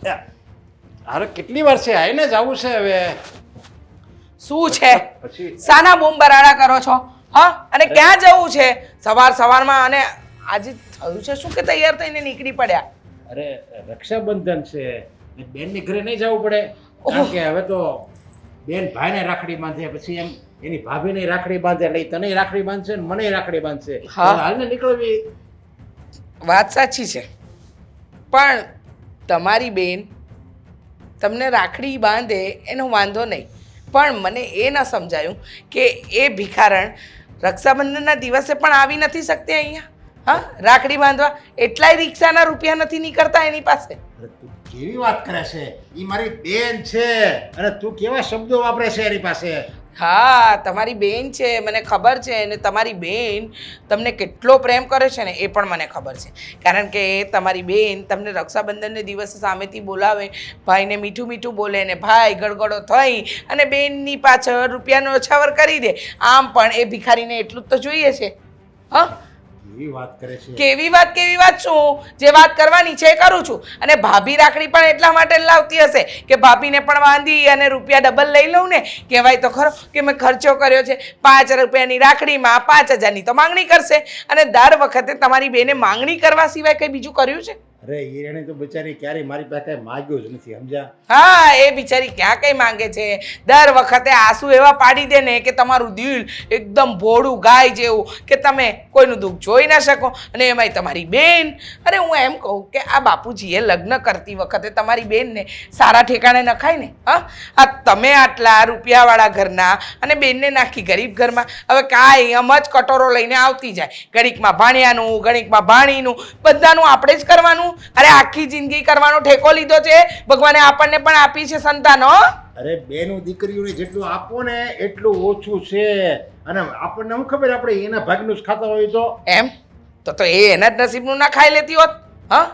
અરે કેટલી વાર છે આઈને જવું છે હવે શું છે પછી સાના બૂમ બરાડા કરો છો હા અને ક્યાં જવું છે સવારમાં અને આજે થયું છે શું કે તૈયાર થઈને નીકળી પડ્યા અરે રક્ષાબંધન છે ને બેનની ઘરે નહીં જવું પડે કારણ કે હવે તો બેન ભાઈને રાખડી બાંધે પછી એમ એની ભાભીને રાખડી બાંધે એટલે તને રાખડી બાંધશે ને મને રાખડી બાંધશે હા. હાલને નીકળવી વાત સાચી છે પણ તમારી બેન તમને રાખડી બાંધે એનો વાંધો નહીં પણ મને એ ન સમજાયું કે એ ભિખારણ રક્ષાબંધનના દિવસે પણ આવી નથી શકતી અહીંયા હા રાખડી બાંધવા એટલાય રિક્ષાના રૂપિયા નથી નીકળતા એની પાસે અરે તું કેવી વાત કરે છે ઈ મારી બેન છે અને તું કેવા શબ્દો વાપરે છે એની પાસે હા તમારી બેન છે મને ખબર છે અને તમારી બેન તમને કેટલો પ્રેમ કરે છે ને એ પણ મને ખબર છે કારણ કે તમારી બેન તમને રક્ષાબંધનને દિવસે સામેથી બોલાવે ભાઈને મીઠું મીઠું બોલે ને ભાઈ ગળગળો થઈ અને બેનની પાછળ રૂપિયાનો ઓછાવર કરી દે આમ પણ એ ભિખારીને એટલું જ તો જોઈએ છે હા કેવી વાત કરે છે કેવી વાત શું જે વાત કરવાની છે એ કરું છું અને ભાભી રાખડી પણ એટલા માટે જ લાવતી હશે કે ભાભીને પણ બાંધી અને રૂપિયા ડબલ લઈ લઉં ને કહેવાય તો ખરો કે મેં ખર્ચો કર્યો છે 5 રૂપિયાની રાખડીમાં 5000ની તો માંગણી કરશે અને દર વખતે તમારી બેને માંગણી કરવા સિવાય કંઈ બીજું કર્યું છે અરે એને તો બચારી ક્યારેય મારી પાસે કઈ માગ્યું જ નથી સમજ્યા હા એ બિચારી ક્યાં કઈ માંગે છે દર વખતે આંસુ એવા પાડી દે ને કે તમારું દિલ એકદમ ભોળું ગાય જેવું કે તમે કોઈનું દુઃખ જોઈ ના શકો અને એમાંય તમારી બેન અરે હું એમ કહું કે આ બાપુજીએ લગ્ન કરતી વખતે તમારી બેનને સારા ઠેકાણે નખાય ને હા આ તમે આટલા રૂપિયાવાળા ઘરના અને બેનને નાખી ગરીબ ઘરમાં હવે કાંઈ આમ જ કટોરો લઈને આવતી જાય ઘડીકમાં ભાણિયાનું ઘડીકમાં ભાણીનું બધાનું આપણે જ કરવાનું અરે આખી જિંદગી કરવાનો ઠેકો લીધો છે ભગવાને આપણને પણ આપી છે સંતાનો અરે બેનું દીકરીઓને જેટલું આપો ને એટલું ઓછું છે અને આપણને શું ખબર આપણે એના ભાગનું જ ખાતા હોય તો એમ તો એ એના જ નસીબનું ના ખાઈ લેતી હોત હા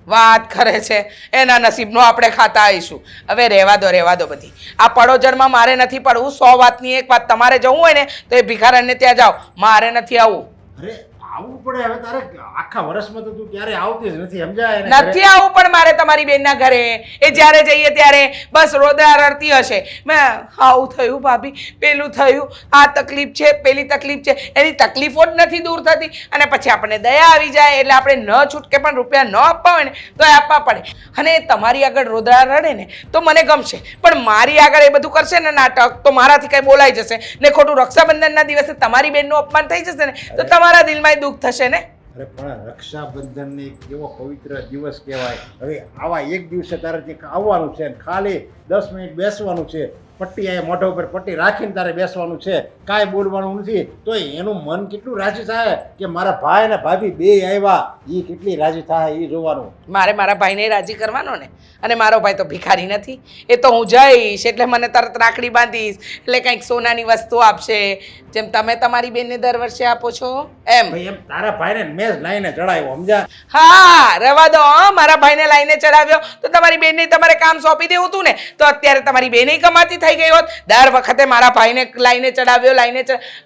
વાત કરે છે એના નસીબનું આપણે ખાતા આવીશું હવે રહેવા દો બધી આ પડોજરમાં મારે નથી પડવું 100 વાતની એક વાત તમારે જવું હોય ને તો એ ભિખારણને ત્યાં જાઓ મારે નથી આવવું અરે આવવું પડે હવે તારે આખા વર્ષમાં તો તું ક્યારે આવતી જ નથી સમજાય એને ઘરે. નથી આવવું પણ મારે તમારી બેનના ઘરે એ જ્યારે જઈએ ત્યારે બસ રોદા રડતી હશે મેં આવું થયું ભાભી પેલું થયું આ તકલીફ છે પેલી તકલીફ છે એની તકલીફો જ નથી દૂર થતી અને પછી આપણને દયા આવી જાય એટલે આપણે ન છૂટકે પણ રૂપિયા ન આપવા હોય ને તો એ આપવા પડે અને તમારી આગળ રોદા રડે ને તો મને ગમશે પણ મારી આગળ એ બધું કરશે ને નાટક તો મારાથી કંઈ બોલાઈ જશે ને ખોટું રક્ષાબંધનના દિવસે તમારી બેનનું અપમાન થઈ જશે ને તો તમારા દિલમાં દુઃખ થશે ને અરે પણ રક્ષાબંધન ને કેવો પવિત્ર દિવસ કહેવાય હવે આવા એક દિવસે તારે ત્યાં આવવાનું છે ને ખાલી 10 મિનિટ બેસવાનું છે પટ્ટી આ મોઢા ઉપર પટ્ટી રાખીને તારે બેસવાનું છે કાંઈ બોલવાનું નથી તો એનું મન કેટલું રાજી થાય કે મારા ભાઈ અને ભાભી બે આવ્યા એ કેટલી રાજી થાય એ જોવાનું મારે મારા ભાઈને રાજી કરવાનો ને અને મારો ભાઈ તો ભિખારી નથી એ તો હું જઈશ એટલે મને તરત રાખડી બાંધીશ એટલે કંઈક સોનાની વસ્તુ આપશે જેમ તમે તમારી બેનને દર વર્ષે આપો છો એમ ભાઈ એમ તારા ભાઈને મેં જ લાઈને ચડાવ્યો સમજ્યા હા રહેવા દો હં, મારા ભાઈને લાઈને ચડાવ્યો તો તમારી બેનને તમારે કામ સોંપી દેવું હતું ને તો અત્યારે તમારી બેને કમાતી થઈ ગઈ હોત દર વખતે મારા ભાઈને લાઈને ચડાવ્યો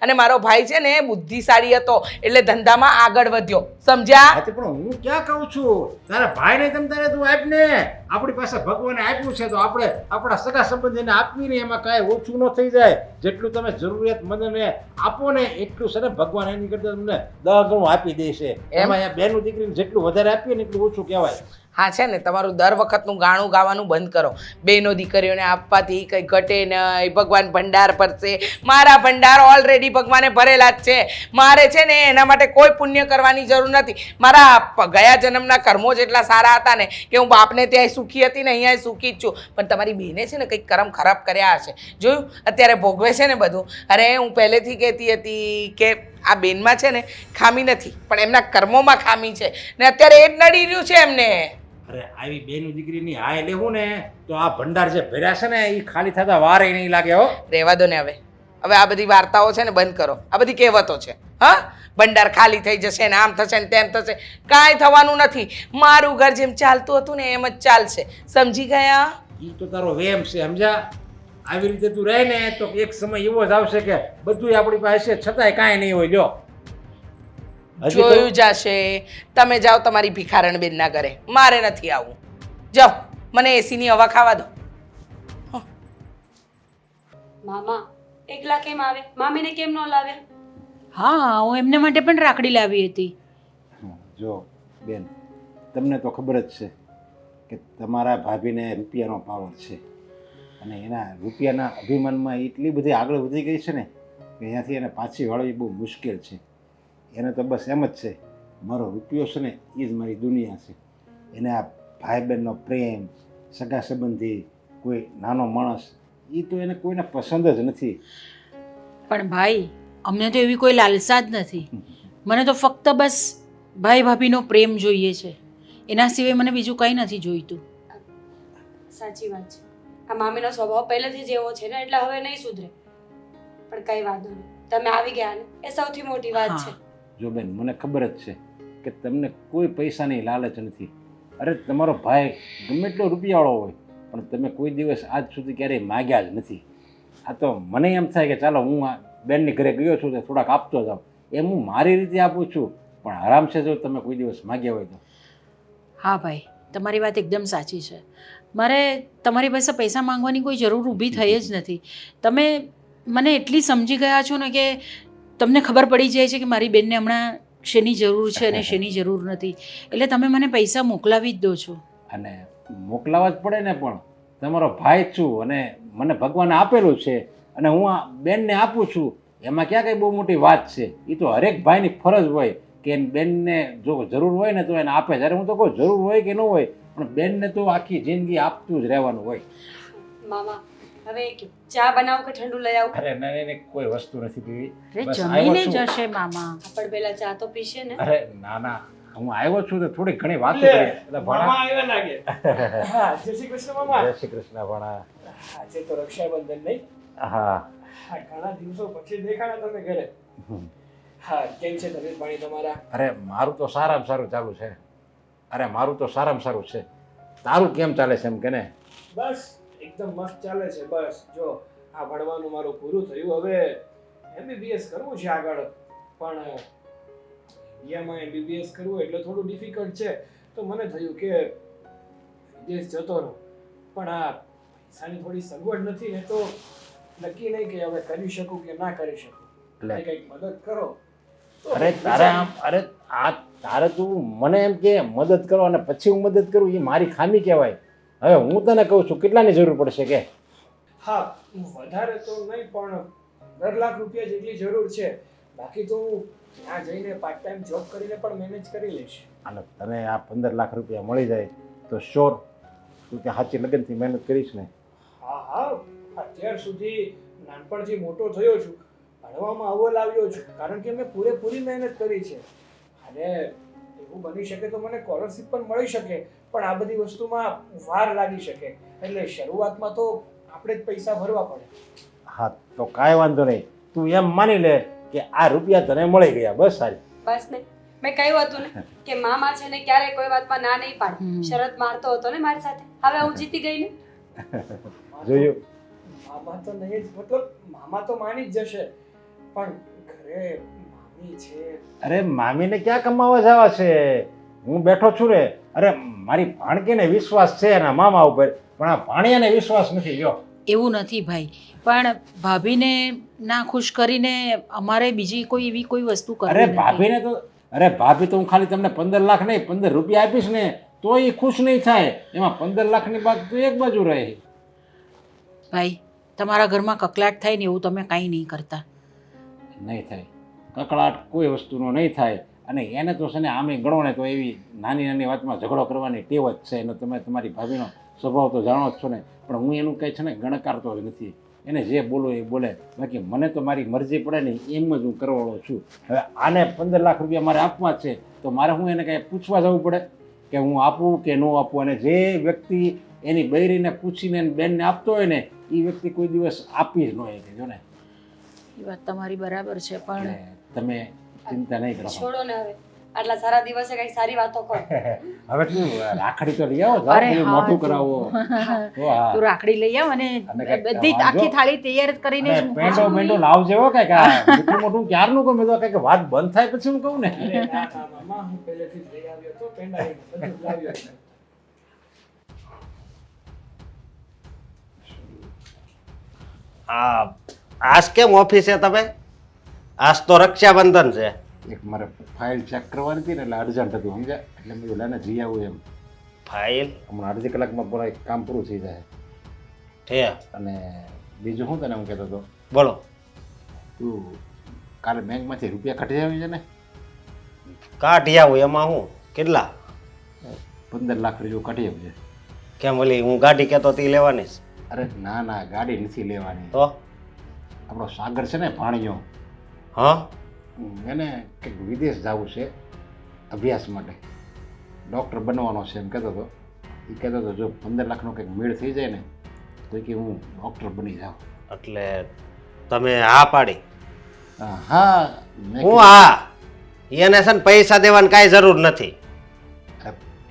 અને મારો ભાઈ છે ને બુદ્ધિશાળી હતો એટલે ધંધામાં આગળ વધ્યો સમજ્યા હા તે પણ હું ક્યાં કહું છું તારા ભાઈને તમ તારે તું આપ ને આપણી પાસે ભગવાને આપ્યું છે તો આપણે આપણા સગા સંબંધીને આપવીને એમાં કાંઈ ઓછું ન થઈ જાય જેટલું તમે જરૂરિયાતમંદને આપો ને એટલું છે ને ભગવાન એની કરતાં તમને 10 ગણું આપી દેશે એમાં બેનું દીકરીને જેટલું વધારે આપીએ ને એટલું ઓછું કહેવાય હા છે ને તમારું દર વખતનું ગાણું ગાવાનું બંધ કરો બેનો દીકરીઓને આપવાથી કંઈ ઘટે નહીં ભગવાન ભંડાર ભરશે મારા ભંડાર ઓલરેડી ભગવાને ભરેલા જ છે મારે છે ને એના માટે કોઈ પુણ્ય કરવાની જરૂર નથી મારા ગયા જન્મના કર્મો જેટલા સારા હતા ને કે હું બાપને ત્યાં સુખી હતી ને અહીંયા સુખી જ છું પણ તમારી બેને છે ને કંઈક કર્મ ખરાબ કર્યા હશે જોયું અત્યારે ભોગવે છે ને બધું અરે હું પહેલેથી કહેતી હતી કે આ બેનમાં છે ને ખામી નથી પણ એમના કર્મોમાં ખામી છે ને અત્યારે એ જ નડી રહ્યું છે એમને અરે આવી બેનું દીકરીની હાય લેવું ને તો આ ભંડાર જે ભર્યા છે ને એ ખાલી થતા વારે નહીં લાગે હો રહેવા દો ને હવે આ બધી વાર્તાઓ છે ને બંધ કરો આ બધી કહેવતો છે હા ભંડાર ખાલી થઈ જશે ને આમ થશે ને તેમ થશે કાંઈ થવાનું નથી મારું ઘર જેમ ચાલતું હતું ને એમ જ ચાલશે સમજી ગયા એ તો તારો વેમ છે સમજ્યા આવી રીતે તું રહે ને તો એક સમય એવો જ આવશે કે બધું આપણી પાસે છે છતાંય કાંઈ નહીં હોય લ્યો જોયું જશે તમે જાઓ તમારી ભિખારણ બેનના ઘરે મારે નથી આવવું જાઓ મને એસીની હવા ખાવા દો. મામા એકલા કેમ આવે? મામીને કેમ ન લાવે? હા, હું એમને માટે પણ રાખડી લાવી હતી. જો બેન, તમને તો ખબર જ છે કે તમારા ભાભીને રૂપિયાનો પાવર છે અને એના રૂપિયાના અભિમાનમાં એટલી બધી આગળ વધી ગઈ છે ને કે અહીંયાથી એને પાછી વાળવી બહુ મુશ્કેલ છે. એને તો બસ એમ જ છે, મારો રૂપિયો છે ને એ જ મારી દુનિયા છે. એને આ ભાઈ બહેનનો પ્રેમ, સગા સંબંધી, કોઈ નાનો માણસ, એ તો એને કોઈને પસંદ જ નથી. પણ ભાઈ, અમને તો એવી કોઈ લાલસા જ નથી. મને તો ફક્ત બસ ભાઈ ભાભીનો પ્રેમ જોઈએ છે. એના સિવાય મને બીજું કંઈ નથી જોઈતું. સાચી વાત છે. આ મામીનો સ્વભાવ પહેલેથી જ એવો છે ને, એટલે હવે નહીં સુધરે. પણ કઈ વાંધો નહીં, તમે આવી ગયા ને એ સૌથી મોટી વાત છે. જો બેન, મને ખબર જ છે કે તમને કોઈ પૈસાની લાલચ નથી. અરે તમારો ભાઈ ગમે એટલો રૂપિયાવાળો હોય પણ તમે કોઈ દિવસ આજ સુધી ક્યારેય માગ્યા જ નથી. આ તો મને એમ થાય કે ચાલો હું આ બેનની ઘરે ગયો છું તો થોડાક આપતો જાઉં, એમ હું મારી રીતે આપું છું, પણ આરામ છે જો તમે કોઈ દિવસ માગ્યા હોય તો. હા ભાઈ, તમારી વાત એકદમ સાચી છે. મારે તમારી પાસે પૈસા માંગવાની કોઈ જરૂર ઊભી થઈ જ નથી. તમે મને એટલી સમજી ગયા છો ને કે તમને ખબર પડી જાય છે કે મારી બેનને હમણાં શેની જરૂર છે અને શેની જરૂર નથી. એટલે તમે મને પૈસા મોકલાવી જ દો છો. અને મોકલાવા જ પડે ને, પણ તમારો ભાઈ જ છું અને મને ભગવાને આપેલું છે અને હું આ બેનને આપું છું, એમાં ક્યાં કંઈ બહુ મોટી વાત છે. એ તો હરેક ભાઈની ફરજ હોય કે બેનને જો જરૂર હોય ને તો એને આપે. જ્યારે હું તો કહું જરૂર હોય કે ન હોય પણ બેનને તો આખી જિંદગી આપતું જ રહેવાનું હોય. મામા હવે ચા બનાવો કે ઠંડુ લઈ આવું? અરે નહીં, કોઈ વસ્તુ નથી પીવી. અરે બસ જમીને આવ્યો છું. જશે મામા. પણ પેલા ચા તો પીશે ને. અરે ના, હું આવ્યો છું તો થોડી ઘણી વાતો લે, કરી. એટલે મામા આવ્યા લાગે. હા, જય શ્રી કૃષ્ણ મામા. જય શ્રી કૃષ્ણ ભણા. આજે તો રક્ષાબંધન નહીં? હા, હા, ઘણા દિવસો પછી દેખાણા તમે ઘરે. હા, કેમ છે તબિયત પાણી તમારા? અરે મારું તો સારામાં સારું ચાલુ છે. અરે મારું તો સારામાં સારું છે. તારું કેમ ચાલે છે એમ કે ને? બસ એકદમ મસ્ત ચાલે છે. બસ જો આ ભણવાનું મારું પૂરું થયું, હવે MBBS કરવું છે આગળ, પણ એમાં MBBS કરવું એટલે થોડું ડિફિકલ્ટ છે. તો મને થયું કે વિદેશ જતો રહું, પણ આ પૈસાની થોડી સગવડ નથી ને, તો નક્કી નહીં કે હવે કરી શકું કે ના કરી શકું. એટલે કંઈક મદદ કરો. તો અરે તારે આમ તારે તું મને એમ કે મદદ કરો અને પછી હું મદદ કરું, એ મારી ખામી કહેવાય. હવે હું તને કહું છું કેટલાની જરૂર પડશે કે? હા, વધારે તો નહીં, પણ 10 લાખ રૂપિયા જેટલી જરૂર છે. બાકી તો હું ત્યાં જઈને પાર્ટ ટાઈમ જોબ કરીને પણ મેનેજ કરી લઈશ. અને તને આ 15 લાખ રૂપિયા મળી જાય તો શ્યોર તું ત્યાં સાચી લગનથી મહેનત કરીશ ને? હા, અત્યાર સુધી નાનપણથી મોટો થયો છું, ભણવામાં અવ્વલ આવ્યો છું, કારણ કે મેં પૂરેપૂરી મહેનત કરી છે. અને એવું બની શકે તો મને સ્કોલરશિપ પણ મળી શકે, પણ આ બધી વસ્તુમાં વાર લાગી શકે. એટલે શરૂઆતમાં તો આપણે જ પૈસા ભરવા પડે. હા, તો કાંઈ વાંધો નહીં. તું એમ માની લે કે આ રૂપિયા તને મળી ગયા, બસ સારી. બસ ને, મેં કહ્યું હતું ને કે મામા છે ને ક્યારેય કોઈ વાતમાં ના નહીં પાડે. શરત મારતો હતો ને મારી સાથે, હવે હું જીતી ગઈ ને. જોયું? મામા તો નહીં જ, મતલબ મામા તો માની જ જશે, પણ ઘરે મામી છે. અરે મામીને ક્યાં કમાવા જવા છે? હું બેઠો છું રે. અરે મારી ભાણકીને વિશ્વાસ છે એના મામા ઉપર, પણ આ ભાણિયાને વિશ્વાસ નથી. જો એવું નથી ભાઈ, પણ ભાભીને ના ખુશ કરીને અમારે બીજી કોઈ એવી કોઈ વસ્તુ અરે કરવી નથી. ભાભીને તો ભાભી તો હું ખાલી તમને 15 લાખ નહીં 15 રૂપિયા આપીશ ને તો એ ખુશ નહીં થાય. એમાં 15 લાખની બાદ તો એક બાજુ રહે. ભાઈ, તમારા ઘરમાં કકલાટ થાય ને એવું તમે કાંઈ નહીં કરતા. નહીં થાય કકળાટ કોઈ વસ્તુનો નહીં થાય. અને એને તો છે ને આમે ગણો ને તો એવી નાની નાની વાતમાં ઝઘડો કરવાની ટેવ જ છે. એનો તમે તમારી ભાભીનો સ્વભાવ તો જાણો જ છો ને, પણ હું એનું કંઈ છે ને ગણકારતો જ નથી. એને જે બોલો એ બોલે, બાકી મને તો મારી મરજી પડે ને એમ જ હું કરવાળો છું. હવે આને 15 લાખ રૂપિયા મારે આપવા છે તો મારે હું એને કંઈ પૂછવા જવું પડે કે હું આપું કે ન આપું? અને જે વ્યક્તિ એની બૈરીને પૂછીને બેનને આપતો હોય ને એ વ્યક્તિ કોઈ દિવસ આપી જ ન હોય. કે જો ને, એ વાત તમારી બરાબર છે, પણ એટલે તમે ચિંતા નહીં કરો. છોડો ને હવે, આટલા સારા દિવસે કઈ સારી વાતો કરો. હવે તું રાખડી તો લઈ આવો, અરે પેલું હા, મોટું તું- કરાવો. તો હા. તું રાખડી લઈ આવ અને અને કંઈક બધી વાંધો- આખી થાળી તૈયાર કરીને જ અને મૂકું પેંડો છું. બેંડો લાવજે હો કંઈક. આ મોટું મોટું ક્યારનું કહું મેં તો કંઈક વાત બંધ થાય પછી હું કહું ને. અરે ના ના મામા, હું પહેલેથી જ લઈ આવ્યો હતો પેંડા, બધું જ લાવ્યો છે. આજ કેમ ઓફિસે તમે? આજ તો રક્ષાબંધન છે. એક મારે ફાઇલ ચેક કરવાની હતી ને એટલે અર્જન્ટ હતું સમજ્યા, એટલે મેં કીધું લઈને જઈ આવું એમ. ફાઇલ હમણાં અડધી કલાકમાં પૂરા કામ પૂરું થઈ જાય. છે. અને બીજું શું તને હું કહેતો હતો, બોલો. તું કાલે બેંકમાંથી રૂપિયા કાઢી આવી છે ને? કાઢી આવું એમાં હું કેટલા? 15 લાખ રૂપિયા કાઢી આવજે. કેમ ઓલી હું ગાડી કહેતો તી લેવાની છે? અરે ના ના, ગાડી નથી લેવાની. તો આપણો સાગર છે ને ભાણિયો, હા એને કંઈક વિદેશ જવું છે અભ્યાસ માટે, ડૉક્ટર બનવાનો છે એમ કહેતો હતો. એ કહેતો હતો જો 15 લાખનો કંઈક મેળ થઈ જાય ને તો કે હું ડૉક્ટર બની જાઉં. એટલે તમે હા પાડી? હા મેં હું હા, એને છે ને પૈસા દેવાની કાંઈ જરૂર નથી.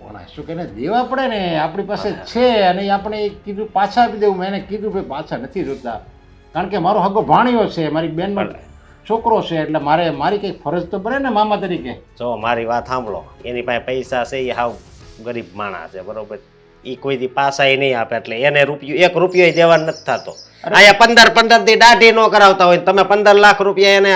પણ શું કે દેવા પડે ને, આપણી પાસે છે અને આપણે કીધું પાછા આપી દેવું. મેં એને કીધું ભાઈ પાછા નથી જોતા, કારણ કે મારો હગો ભાણિયો છે, મારી બેનનો છોકરો છે, એટલે મારી કંઈક ફરજ તો બને ને મામા તરીકે. જો મારી વાત સાંભળો, એની પાસે પૈસા છે, એ હાવ ગરીબ માણસ છે બરોબર. એ કોઈ દી પાછા નહીં આપે, એટલે એને ₹1 રૂપિયો દેવાનો નથી થતો. અહીંયા 15 થી દાઢી ન કરાવતા હોય, તમે 15 લાખ રૂપિયા એને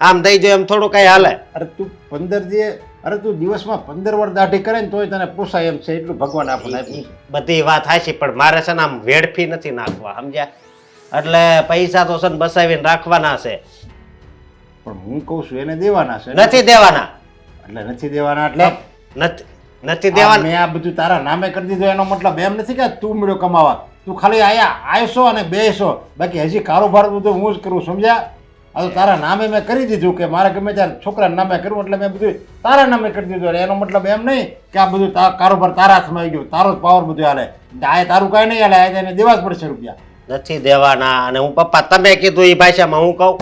આમ દઈ દો એમ થોડું કઈ હાલે? અરે તું 15 દે, અરે તું દિવસમાં 15 વાર દાઢી કરે ને તોય તને પોસાય એમ છે, એટલું ભગવાન આપણને આપ્યું છે. બધી વાત હાચી, પણ મારે છે ને આમ વેડફી નથી નાખવા, સમજ્યા? એટલે પૈસા તો છે ને બસાવીને રાખવાના છે. પણ હું કહું છું એને દેવાના છે. નથી દેવાના. એટલે નથી દેવાના એટલે નથી દેવાના. મેં આ બધું તારા નામે કરી દીધું, એનો મતલબ એમ નથી કે તું મળ્યો કમાવા. તું ખાલી આયસો અને બેસો, બાકી હજી કારોબાર બધું હું જ કરું, સમજ્યા? આ તો તારા નામે મેં કરી દીધું કે મારે ગમે ત્યારે છોકરાના નામે કરવું, એટલે મેં બધું તારા નામે કરી દીધું. એનો મતલબ એમ નહીં કે આ બધું કારોબાર તારા હાથમાં આવી ગયો, તારો જ પાવર બધું હાલે. આ તારું કાંઈ નહીં હાલે, એને દેવા જ પડશે રૂપિયા. નથી દેવાના. અને હું પપ્પા તમે કીધું એ ભાષામાં હું કહું,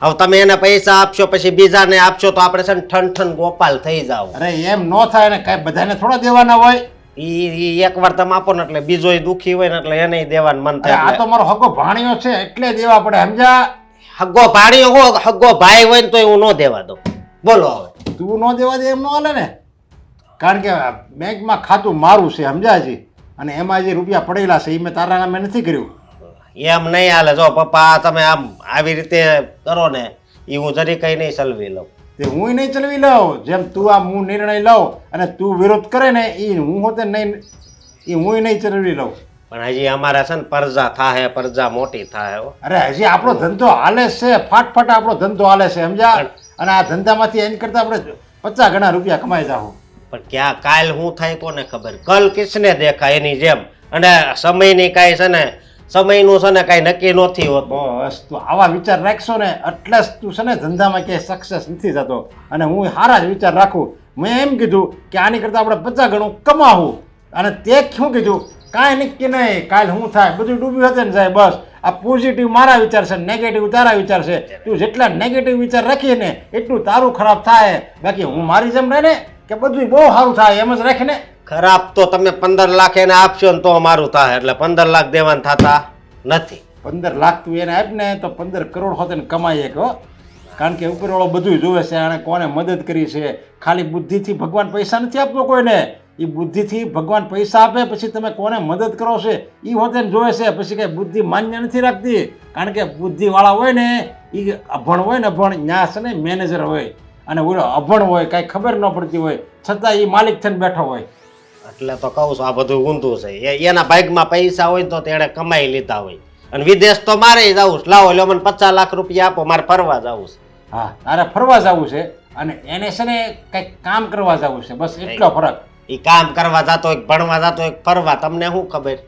હવે તમે એને પૈસા આપશો પછી બીજાને આપશો તો આપણે છે ને ઠન ગોપાલ થઈ જાવ. અરે એમ ન થાય ને, કાંઈ બધાને થોડા દેવાના હોય. ઈ એકવાર તમે આપો ને એટલે બીજો દુખી હોય ને એટલે એને દેવાનું મન થાય. આ તો મારો હગો ભાણિયો છે એટલે દેવા પડે, સમજ્યા? હગ્ગો ભાણિયો હો, હગ્ગો ભાઈ હોય ને તો હું ન દેવા દઉં. બોલો હવે. તું ન દેવા દે એમ ન હાલે ને, કારણ કે બેંકમાં ખાતું મારું છે, સમજ્યા? હજી અને એમાં જે રૂપિયા પડેલા છે એ મેં તારા નામે નથી કર્યું. એમ નહીં હાલે. જો પપ્પા તમે આમ આવી રીતે કરો ને એ હું જરી કઈ નહીં સલવી લઉં. તે હું નહીં ચલાવી લઉં, જેમ તું આમ હું નિર્ણય લઉં અને તું વિરોધ કરે ને એ હું હોતે નહીં, એ હું નહીં ચલાવી લઉં. પણ હજી અમારે છે ને પરજા થાય, પરજા મોટી થાય. અરે હજી આપણો ધંધો હાલે છે, ફાટફાટ આપણો ધંધો હાલે છે, સમજ્યા? અને આ ધંધામાંથી એમ કરતા આપણે 50 ગણા રૂપિયા કમાઈ જાવ. પણ ક્યાં કાલ શું થાય કોને ખબર, કલ કિસને દેખાય એની જેમ. અને સમયની કાંઈ છે ને, સમયનું છે ને કાંઈ નક્કી નથી હોતું. બસ તું આવા વિચાર રાખશો ને એટલે જ તું છે ને ધંધામાં ક્યાંય સક્સેસ નથી થતો. અને હું સારા જ વિચાર રાખું. મેં એમ કીધું કે આની કરતાં આપણે 50 ગણું કમાવું, અને તે શું કીધું કાંઈ નક્કી નહીં, કાલ શું થાય બધું ડૂબ્યું હતું ને સાહેબ. બસ આ પોઝિટિવ મારા વિચાર છે, નેગેટિવ તારા વિચાર છે. તું જેટલા નેગેટિવ વિચાર રાખીએ ને એટલું તારું ખરાબ થાય, બાકી હું મારી જેમ રહે ને કે બધું બહુ સારું થાય એમ જ રાખીને. ખરાબ તો તમે 15 લાખ એને આપશો ને તો મારું થાય, એટલે 15 લાખ દેવાના થતા નથી. 15 લાખ તું એને આપ ને તો 15 કરોડ હોતે ને કમાઈએ કહો, કારણ કે ઉપરવાળો બધું જોવે છે, આણે કોને મદદ કરી છે. ખાલી બુદ્ધિથી ભગવાન પૈસા નથી આપતો કોઈને, એ બુદ્ધિથી ભગવાન પૈસા આપે પછી તમે કોને મદદ કરો છે એ હોતે જોવે છે. પછી કંઈ બુદ્ધિ માન્ય નથી રાખતી, કારણ કે બુદ્ધિવાળા હોય ને એ અભણ હોય ને, અભણ ન્યા છે ને મેનેજર હોય, અને ઓલો અભણ હોય, કાંઈ ખબર ન પડતી હોય છતાં એ માલિક થઈને બેઠો હોય. એટલે તો કહું છું આ બધું ઊંધું છે. એના ભાગમાં પૈસા હોય તો તેણે કમાઈ લીધા હોય. અને વિદેશ તો મારે જવું છે. લાવો એટલે મને 50 લાખ રૂપિયા આપો, મારે ફરવા જવું છે. હા તારે ફરવા જવું છે અને એને છે ને કંઈક કામ કરવા જવું છે, બસ એટલો ફરક. એ કામ કરવા જતો હોય, ભણવા જતો હોય, ફરવા તમને શું ખબર?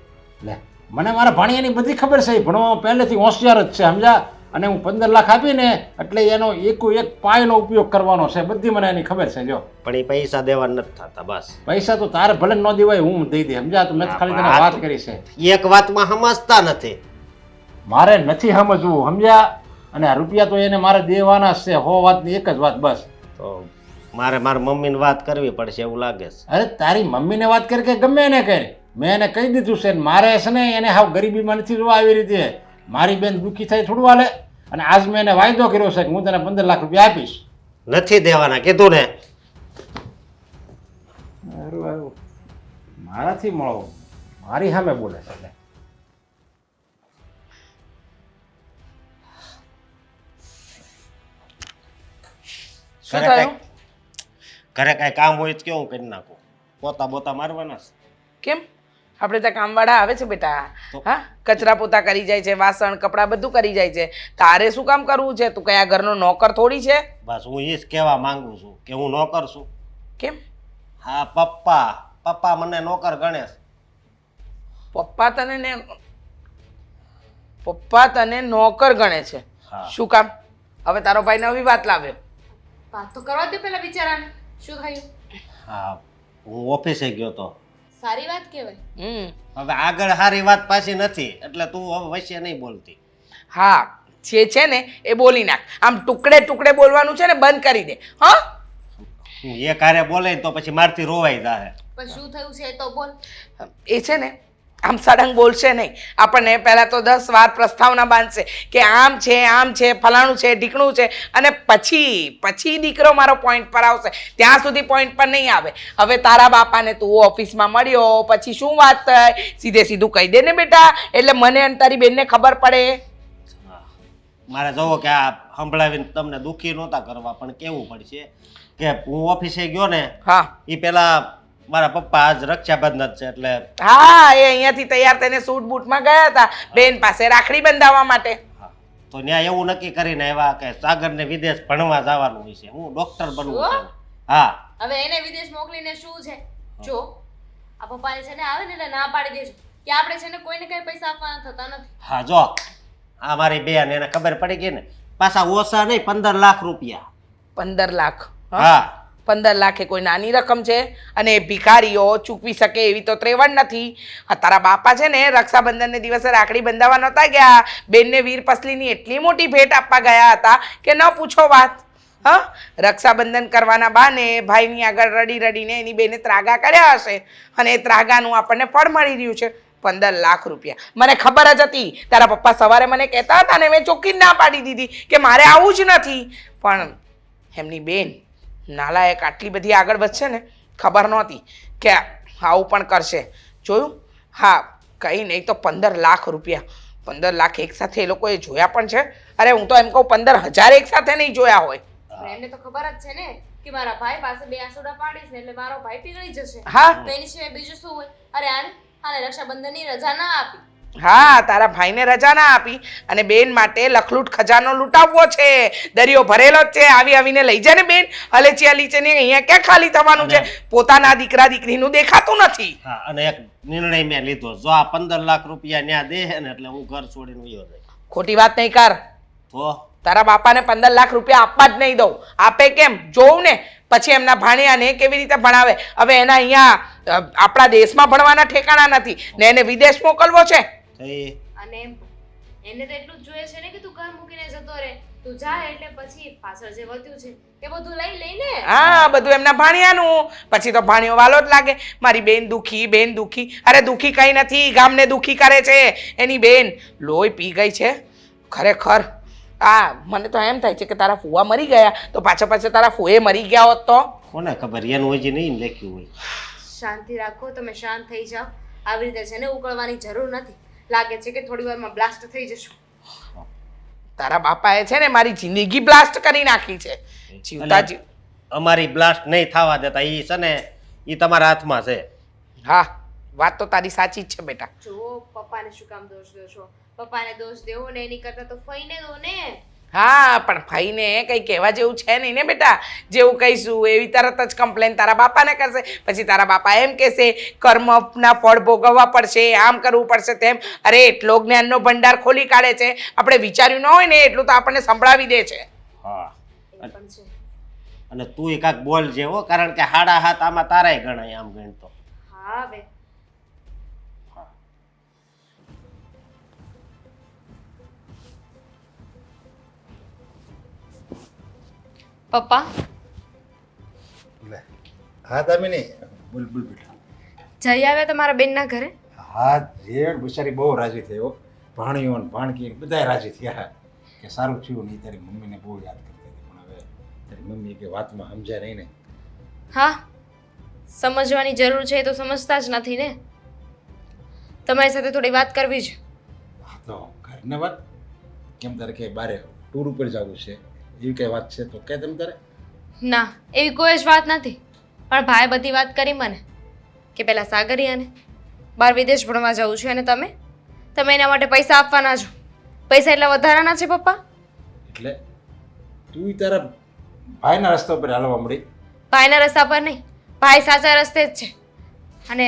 લે મને મારા ભાણિયાની બધી ખબર છે, એ ભણવામાં પહેલેથી હોશિયાર જ છે, સમજા? અને હું 15 લાખ આપીને એટલે એનો એક પાયનો ઉપયોગ કરવાનો છે, બધી મને એની ખબર છે. જો પણ એ પૈસા દેવા નથી થતા. બસ પૈસા તો તારે ભલે ન દેવાય, હું દઈ દે, સમજા? તો મેં તો ખાલી તને વાત કરી છે. એક વાતમાં સમજતા નથી. મારે નથી સમજવું, સમજ્યા? અને આ રૂપિયા તો એને મારે દેવાના છે, 100 વાતની એક જ વાત બસ. તો મારે મારી મમ્મીને વાત કરવી પડશે એવું લાગે છે. અરે તારી મમ્મીને વાત કરી કે ગમે એને કહે, મેં એને કહી દીધું છે. મારે છે ને એને હાવ ગરીબીમાં નથી જોવા આવી રીતે. મારી બેન દુઃખી થાય થોડું હાલે. અને આજ મેં એને વાયદો કર્યો છે કે હું તને 15 લાખ રૂપિયા આપીશ. નથી દેવાના કીધું ને. મારાથી મળો, મારી સામે બોલે છે. શું ઘરે થયું ઘરે કાંઈ કામ હોય તો કેવું કરી નાખું, પોતા બોતા મારવાના છે. કેમ આપણે ત્યાં કામવાળા આવે છે બેટા તો? હા કચરા પોતા કરી જાય છે, વાસણ કપડાં બધું કરી જાય છે. તારે શું કામ કરવું છે? તું કયા ઘરનો નોકર થોડી છે? બસ હું એ જ કહેવા માંગુ છું કે હું નોકર છું. કેમ હા, પપ્પા મને નોકર ગણે છે. પપ્પા તને નોકર ગણે છે? હા. શું કામ? હવે તારો ભાઈ નવી વાત લાવ્યો. વાત તો કરવા દે પેલા બિચારાને. શું થયું? હા, હું ઓફિસે ગયો તો. સારી વાત કહેવાય. હવે આગળ સારી વાત પાછી નથી, એટલે તું હવે વચ્ચે નહીં બોલતી. હા જે છે ને એ બોલી નાખ. આમ ટુકડે ટુકડે બોલવાનું છે ને બંધ કરી દે. હા હું એક હારે બોલે ને તો પછી મારથી રોવાઈ જાય. પણ શું થયું છે એ તો બોલ. એ છે ને આમ સડંગ બોલશે નહીં. આપણને પહેલાં તો 10 વાર પ્રસ્તાવના બાંધશે કે આમ છે ફલાણું છે ઢીકણું છે, અને પછી દીકરો મારો પોઈન્ટ પર આવશે. ત્યાં સુધી પોઈન્ટ પર નહીં આવે. હવે તારા બાપાને તું ઓફિસમાં મળ્યો પછી શું વાત થઈ, સીધું કહી દે ને બેટા, એટલે મને અને તારી બેનને ખબર પડે. હા. મારે જોવો કે આ સંભળાવીને તમને દુઃખી નહોતા કરવા, પણ કેવું પડશે કે હું ઓફિસે ગયો ને હા એ પેલા મારા પપ્પા આજ રક્ષાબંધન છે એટલે હા એ અહીંયાથી તૈયાર થઈને સૂટ બૂટમાં ગયા હતા બેન પાસે રાખડી બંધાવવા માટે. હા, તો ત્યાં એવું નક્કી કરીને આવ્યા કે સાગરને વિદેશ ભણવા જવાનું હોય છે, હું ડોક્ટર બનવું છે. હા, હવે એને વિદેશ મોકલીને શું છે? જો આ પપ્પાને છે ને આવે ને એટલે ના પાડી દેજો કે આપણે છે ને કોઈને કઈ પૈસા આપવાના થતા નથી. હા, જો આ મારી બેન એને ખબર પડી ગઈ ને, પાછા ઓછા નહીં 15 લાખ રૂપિયા. 15 લાખ? હા, 15 લાખ એ કોઈ નાની રકમ છે? અને એ ભિખારીઓ ચૂકવી શકે એવી તો ત્રેવડ નથી. આ તારા બાપા છે ને રક્ષાબંધનને દિવસે રાખડી બંધાવવા નહોતા ગયા, બેનને વીર પસલીની એટલી મોટી ભેટ આપવા ગયા હતા કે ન પૂછો વાત. હા, રક્ષાબંધન કરવાના બાને ભાઈની આગળ રડી રડીને એની બેને ત્રાગા કર્યા હશે, અને એ ત્રાગાનું આપણને ફળ મળી રહ્યું છે. 15 લાખ રૂપિયા. મને ખબર જ હતી. તારા પપ્પા સવારે મને કહેતા હતા ને મેં ચોખ્ખી ના પાડી દીધી કે મારે આવું જ નથી. પણ એમની બેન નાલાયક આટલી બધી આગળ વધશે ને ખબર નહોતી કે આવું પણ કરશે. જોયું? હા, કંઈ નહીં તો 15 લાખ રૂપિયા. 15 લાખ એકસાથે એ લોકોએ જોયા પણ છે. અરે હું તો એમ કહું 15,000 એકસાથે નહીં જોયા હોય. પણ એમને તો ખબર જ છે ને કે મારા ભાઈ પાસે 2 આસોડા પાડીશ ને એટલે મારો ભાઈ પીગળી જશે. હા તો એની સિવાય બીજું શું હોય? અરે આને રક્ષાબંધનની રજા ના આપી. હા, તારા ભાઈને રજા ના આપી અને બેન માટે લખલૂટ ખજાનો લૂંટાવવો છે. દરિયો ભરેલો જ છે. આવીને લઈ જાય ને બેન. હલેચી હલીચી ને અહીંયા ક્યાં ખાલી થવાનું છે? પોતાના દીકરા દીકરીનું દેખાતું નથી. હા, અને એક નિર્ણય મેં લીધો, જો આ 15 લાખ રૂપિયા ન્યા દે ને એટલે હું ઘર છોડીને વયો જાય. ખોટી વાત નહીં કર. તો તારા બાપાને 15 લાખ રૂપિયા આપવા જ નહીં દઉં. આપે કેમ જોઉં ને, પછી એમના ભાણિયાને કેવી રીતે ભણાવે. હવે એના અહીંયા આપણા દેશમાં ભણવાના ઠેકાણા નથી ને એને વિદેશ મોકલવો છે. અને એને તો એટલું જ જોઈએ છે ને કે તું ઘર મૂકીને જતો રહે. તું જા એટલે પછી પાછળ જે વધ્યું છે એ બધું લઈ લઈને. હા, બધું એમના ભાણિયાનું. પછી તો ભાણિયો વાલો જ લાગે. મારી બેન દુખી. અરે દુખી કઈ નથી, ગામને દુખી કરે છે એની બેન. લોહી પી ગઈ છે ખરેખર. મને તો એમ થાય છે કે તારા ફુવા મરી ગયા તો પાછા તારા ફુએ મરી ગયા હોત તો કોને ખબર, એનું હજી નહીં લખ્યું હોય. શાંતિ રાખો, તમે શાંત થઈ જાઓ. આવી રીતે છે ને ઉકળવાની જરૂર નથી. લાગે છે કે થોડી વારમાં બ્લાસ્ટ થઈ જશું. તારા બાપાએ છે ને મારી જિંદગી બ્લાસ્ટ કરી નાખી છે. જીવતા અમારી બ્લાસ્ટ નહીં થવા દેતા. ઈ છે ને ઈ તમારા હાથમાં છે. હા, વાત તો તારી સાચી જ છે બેટા. જો પપ્પાને શું કામ દોષ દો છો? પપ્પાને દોષ દેવો ને એની કરતા તો ફઈને દો ને. હા, પણ ભાઈને કંઈ કહેવા જેવું છે નહીં ને બેટા. જેવું કહીશું એવી તરત જ કમ્પ્લેન તારા બાપાને કરશે. પછી તારા બાપા એમ કહેશે કર્મના ફળ ભોગવવા પડશે, આમ કરવું પડશે તેમ. અરે એટલો જ્ઞાનનો ભંડાર ખોલી કાઢે છે, આપણે વિચાર્યું ન હોય ને એટલું તો આપણને સંભળાવી દે છે. હા, એ પણ છે. અને તું કાંક બોલજે હો, કારણ કે 7.5 આમાં તારાય ગણાય આમ ગણતો. હા હવે પપ્પા લે હા તમે નહીં બોલ બેટા. જઈ આવ્યા તમારા બેનના ઘરે? હા, જે બિચારી બહુ રાજી થઈ હો. ભાણિયો ને ભાણકી બધાય રાજી થયા કે સારું થયું નહીં. તારી મમ્મીને બહુ યાદ કરતી હતી, પણ હવે તારી મમ્મી કે વાતમાં સમજ્યા નહીં ને. હા, સમજવાની જરૂર છે એ તો સમજતા જ નથી ને. તમારી સાથે થોડી વાત કરવી છે. હા, તો ઘરને વાત કેમ તારે કે બારે ટૂર ઉપર જવું છે એવી કઈ વાત છે તો કે તમ તારે? ના, એવી કોઈ જ વાત નથી. પણ ભાઈ બધી વાત કરી મને કે પેલા સાગરિયાને બહાર વિદેશ ભણવા જવું છે અને તમે એના માટે પૈસા આપવાના છો. પૈસા એટલા વધારાના છે પપ્પા? એટલે તું તારા ભાઈના રસ્તા ઉપર હાલવા મળી. ભાઈના રસ્તા પર નહીં, ભાઈ સાચા રસ્તે જ છે. અને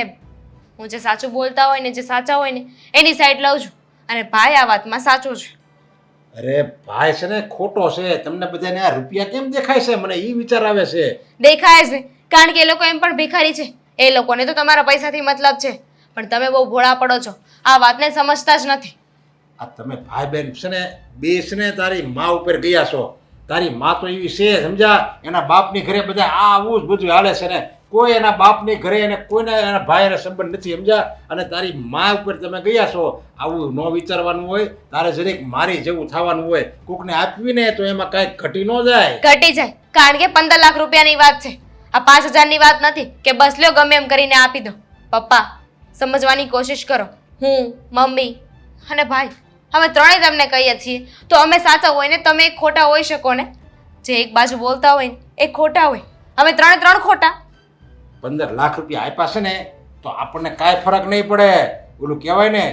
હું જે સાચું બોલતા હોય ને જે સાચા હોય ને એની સાઈડ લઉં છું. અને ભાઈ આ વાતમાં સાચો છે. અરે ભાઈ છે ને ખોટો છે. તમને બધાને આ રૂપિયા કેમ દેખાય છે? મને એ વિચાર આવે છે. દેખાય જ નહીં, કારણ કે એ લોકો એમ પણ ભિખારી છે. એ લોકોને તો તમારા પૈસાથી મતલબ છે. પણ તમે બહુ ભોળા પડો છો, આ વાતને સમજતા જ નથી. આ તમે ભાઈ બહેન છે ને બે છે ને તારી મા ઉપર ગયા છો. તારી મા તો એવી છે સમજા, એના બાપની ઘરે બધા આ આવું જ બધું હાલે છે ને. કોઈ એના બાપની ઘરે એને કોઈના એના ભાઈ એને સંબંધ નથી સમજા. અને તારી મા ઉપર તમે ગયા છો. આવું ન વિચારવાનું હોય. તારે જરીક મારી જેવું થવાનું હોય. કોકને આપવી ને તો એમાં કાંઈ ઘટી ન જાય. ઘટી જાય, કારણ કે 15 લાખ રૂપિયાની વાત છે. આ 5000ની વાત નથી કે બસ લ્યો ગમે એમ કરીને આપી દો. પપ્પા, સમજવાની કોશિશ કરો. હું, મમ્મી અને ભાઈ અમે ત્રણેય તમને કહીએ છીએ તો અમે સાચા હોય ને તમે એક ખોટા હોઈ શકો ને. જે એક બાજુ બોલતા હોય ને એ ખોટા હોય. અમે ત્રણ ખોટા. 15 લાખ રૂપિયા આપ્યા છે ને તો આપણને કાંઈ ફરક નહીં પડે. ઓલું કહેવાય ને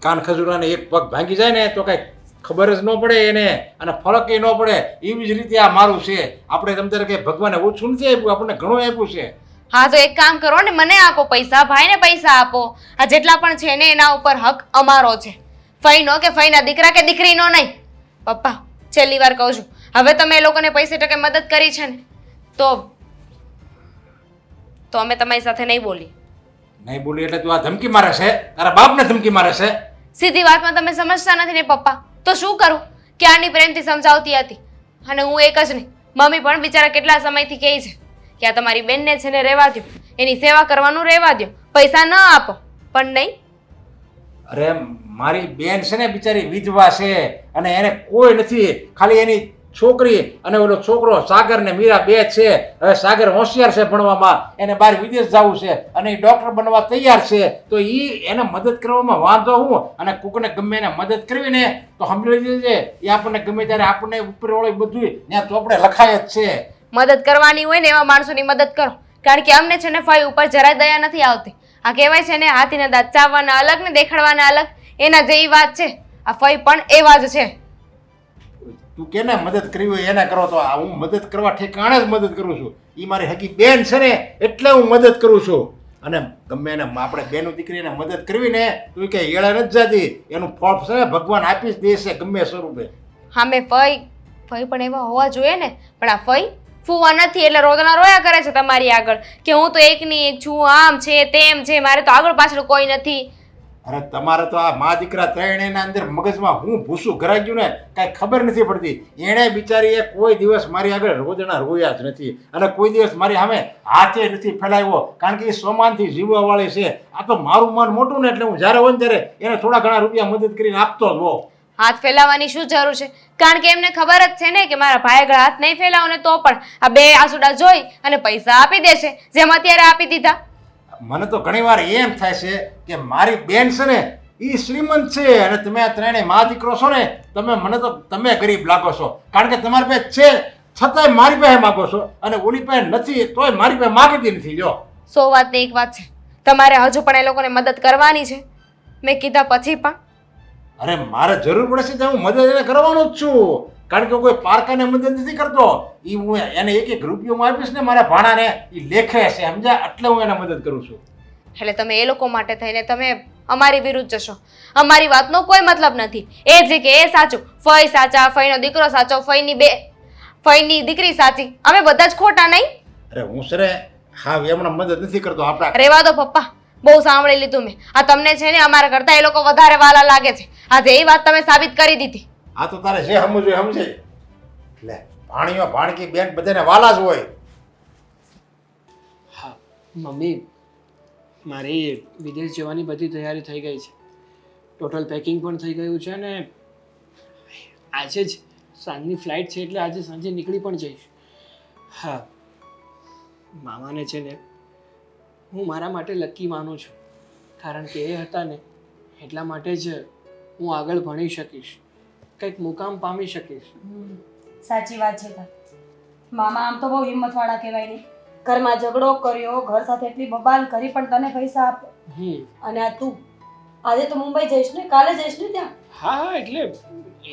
કાન ખજૂરાને એક પગ ભાંગી જાય ને તો કાંઈ ખબર જ ન પડે એને, અને ફરક ન પડે. એવી જ રીતે આ મારું છે. આપણે તમ તારે કે ભગવાને ઓછું નથી આપ્યું, આપણને ઘણું આપ્યું છે. હા તો એક કામ કરો ને, મને આપો પૈસા, ભાઈને પૈસા આપો. આ જેટલા પણ છે ને એના ઉપર હક અમારો છે. ફઈનો કે ફઈના દીકરા કે દીકરીનો નહીં. પપ્પા, છેલ્લી વાર કહું છું, હવે તમે એ લોકોને પૈસે ટકે મદદ કરી છે ને તો અમે તમારી સાથે નહીં બોલી. નહીં બોલી એટલે તું આ ધમકી મારે છે? તારા બાપને ધમકી મારે છે? સીધી વાતમાં તમે સમજતા નથી ને પપ્પા. તો શું કરું? ક્યારની પ્રેમથી સમજાવતી હતી અને હું એક જ નહીં, મમ્મી પણ બિચારા કેટલા સમયથી કહે છે કે આ તમારી બેનને છે ને રહેવા દો, એની સેવા કરવાનું રહેવા દો, પૈસા ન આપો. પણ નહીં. અરે મારી બેન છે ને બિચારી વિધવા છે અને એને કોઈ નથી, ખાલી એની છોકરી અને ઓલો છોકરો સાગર ને મીરા બે છે. હવે સાગર હોશિયાર છે ભણવામાં, એને બહાર વિદેશ જવું છે અને એ ડૉક્ટર બનવા તૈયાર છે. તો એને મદદ કરવામાં વાંધો હું? અને કોકને ગમે એને મદદ કરવી ને તો સમજી લેજે એ આપણને ગમે ત્યારે આપણને ઉપર વાળું બધું ત્યાં ચોપડે લખાય જ છે. મદદ કરવાની હોય ને એવા માણસોની મદદ કરો, કારણ કે અમને છે ને ફઈ ઉપર જરાય દયા નથી આવતી. આ કહેવાય છે ને હાથીના દાંત ચાવવાના અલગ ને દેખાડવાના અલગ, એના જેવી વાત છે. આ ફઈ પણ એવા જ છે. તું કેને મદદ કરવી હોય એને કરો. તો હું મદદ કરવા ઠેકાણે જ મદદ કરું છું. એ મારી હકી બેન છે ને એટલે હું મદદ કરું છું. અને ગમે એને આપણે બેનું દીકરીને મદદ કરવી ને તો એ કંઈ એળે નથી જાતી. એનું ફળ છે ને ભગવાન આપી જ દેશે ગમે સ્વરૂપે. હા મેં ફઈ પણ એવા હોવા જોઈએ ને. પણ આ ફઈ ફૂવા નથી એટલે રોદના રોયા કરે છે તમારી આગળ કે હું તો એકની એક છું, આમ છે તેમ છે, મારે તો આગળ પાછળ કોઈ નથી. અરે તમારે તો આ મા દીકરા ત્રણેયના અંદર મગજમાં હું ભૂસું ઘરાઈ ગયું ને કાંઈ ખબર નથી પડતી. એણે બિચારીએ કોઈ દિવસ મારી આગળ રોદણા રોયા જ નથી અને કોઈ દિવસ મારી સામે હાથે નથી ફેલાવ્યો, કારણ કે એ સોમાનથી જીવવાવાળી છે. આ તો મારું મન મોટું ને એટલે હું જ્યારે હોય ને ત્યારે એને થોડા ઘણા રૂપિયા મદદ કરીને આપતો જ હોઉં. હાથ ફેલાવાની શું જરૂર છે? કારણ કે એમને ખબર જ છે ને કે મારા ભાઈ આગળ હાથ નહીં ફેલાવો ને તો પણ આ બે આસુડા જોઈ અને પૈસા આપી દેશે, જેમ અત્યારે આપી દીધા. મને તો ઘણીવાર એમ થાય છે કે મારી બેન છે ને એ શ્રીમંત છે અને તમે આ ત્રણેય મા દીકરો છો ને મને તો તમે ગરીબ લાગો છો, કારણ કે તમારી પાસે છે છતાંય મારી પાસે માગો છો અને ઓલી પાસે નથી તોય મારી પાસે માગતી નથી. જો 100 વાતની એક વાત છે, તમારે હજુ પણ એ લોકોને મદદ કરવાની છે. મેં કીધા પછી પણ અરે મારે જરૂર પડે છે તો હું મદદ એને કરવાનો જ છું, કારણ કે કોઈ પારકાને મદદ નથી કરતો. એ હું એને એક રૂપિયો હું આપીશ ને મારા ભાણાને એ લેખે છે સમજ્યા, એટલે હું એને મદદ કરું છું. એટલે તમે એ લોકો માટે થઈને તમે અમારી વિરુદ્ધ જશો? અમારી વાતનો કોઈ મતલબ નથી. એ જે કે એ સાચું, ફઈ સાચા, ફઈનો દીકરો સાચો, ફઈની દીકરી સાચી, અમે બધા જ ખોટા નહીં? અરે હું સરે હા એમણે મદદ નથી કરતો. આપણા રેવા દો પપ્પા, બહુ સાંભળી લીધું મેં. આ તમને છે ને અમારા કરતા એ લોકો વધારે વાલા લાગે છે. આજે એ વાત તમે સાબિત કરી દીધી. આ તો તારે જે સમજવું એ સમજે. લે ભાણીઓ ભાણકી બેન બધાને વાલા જ હોય. હા મમ્મી, મારી વિદેશ જવાની બધી તૈયારી થઈ ગઈ છે. ટોટલ પેકિંગ પણ થઈ ગયું છે અને આજે જ સાંજની ફ્લાઇટ છે એટલે આજે સાંજે નીકળી પણ જઈશ. હા, મામાને છે ને હું મારા માટે લકી માનું છું, કારણ કે એ હતા ને એટલા માટે જ હું આગળ ભણી શકીશ, કંઈક મુકામ પામી શકીશ. સાચી વાત છે. મામા આમ તો બહુ હિંમતવાળા કહેવાય નહીં. ઘરમાં ઝઘડો કર્યો, ઘર સાથે એટલી બબાલ કરી, પણ તને પૈસા આપે. અને આ તું આજે તો મુંબઈ જઈશ ને, કાલે જઈશ ને ત્યાં? હા હા, એટલે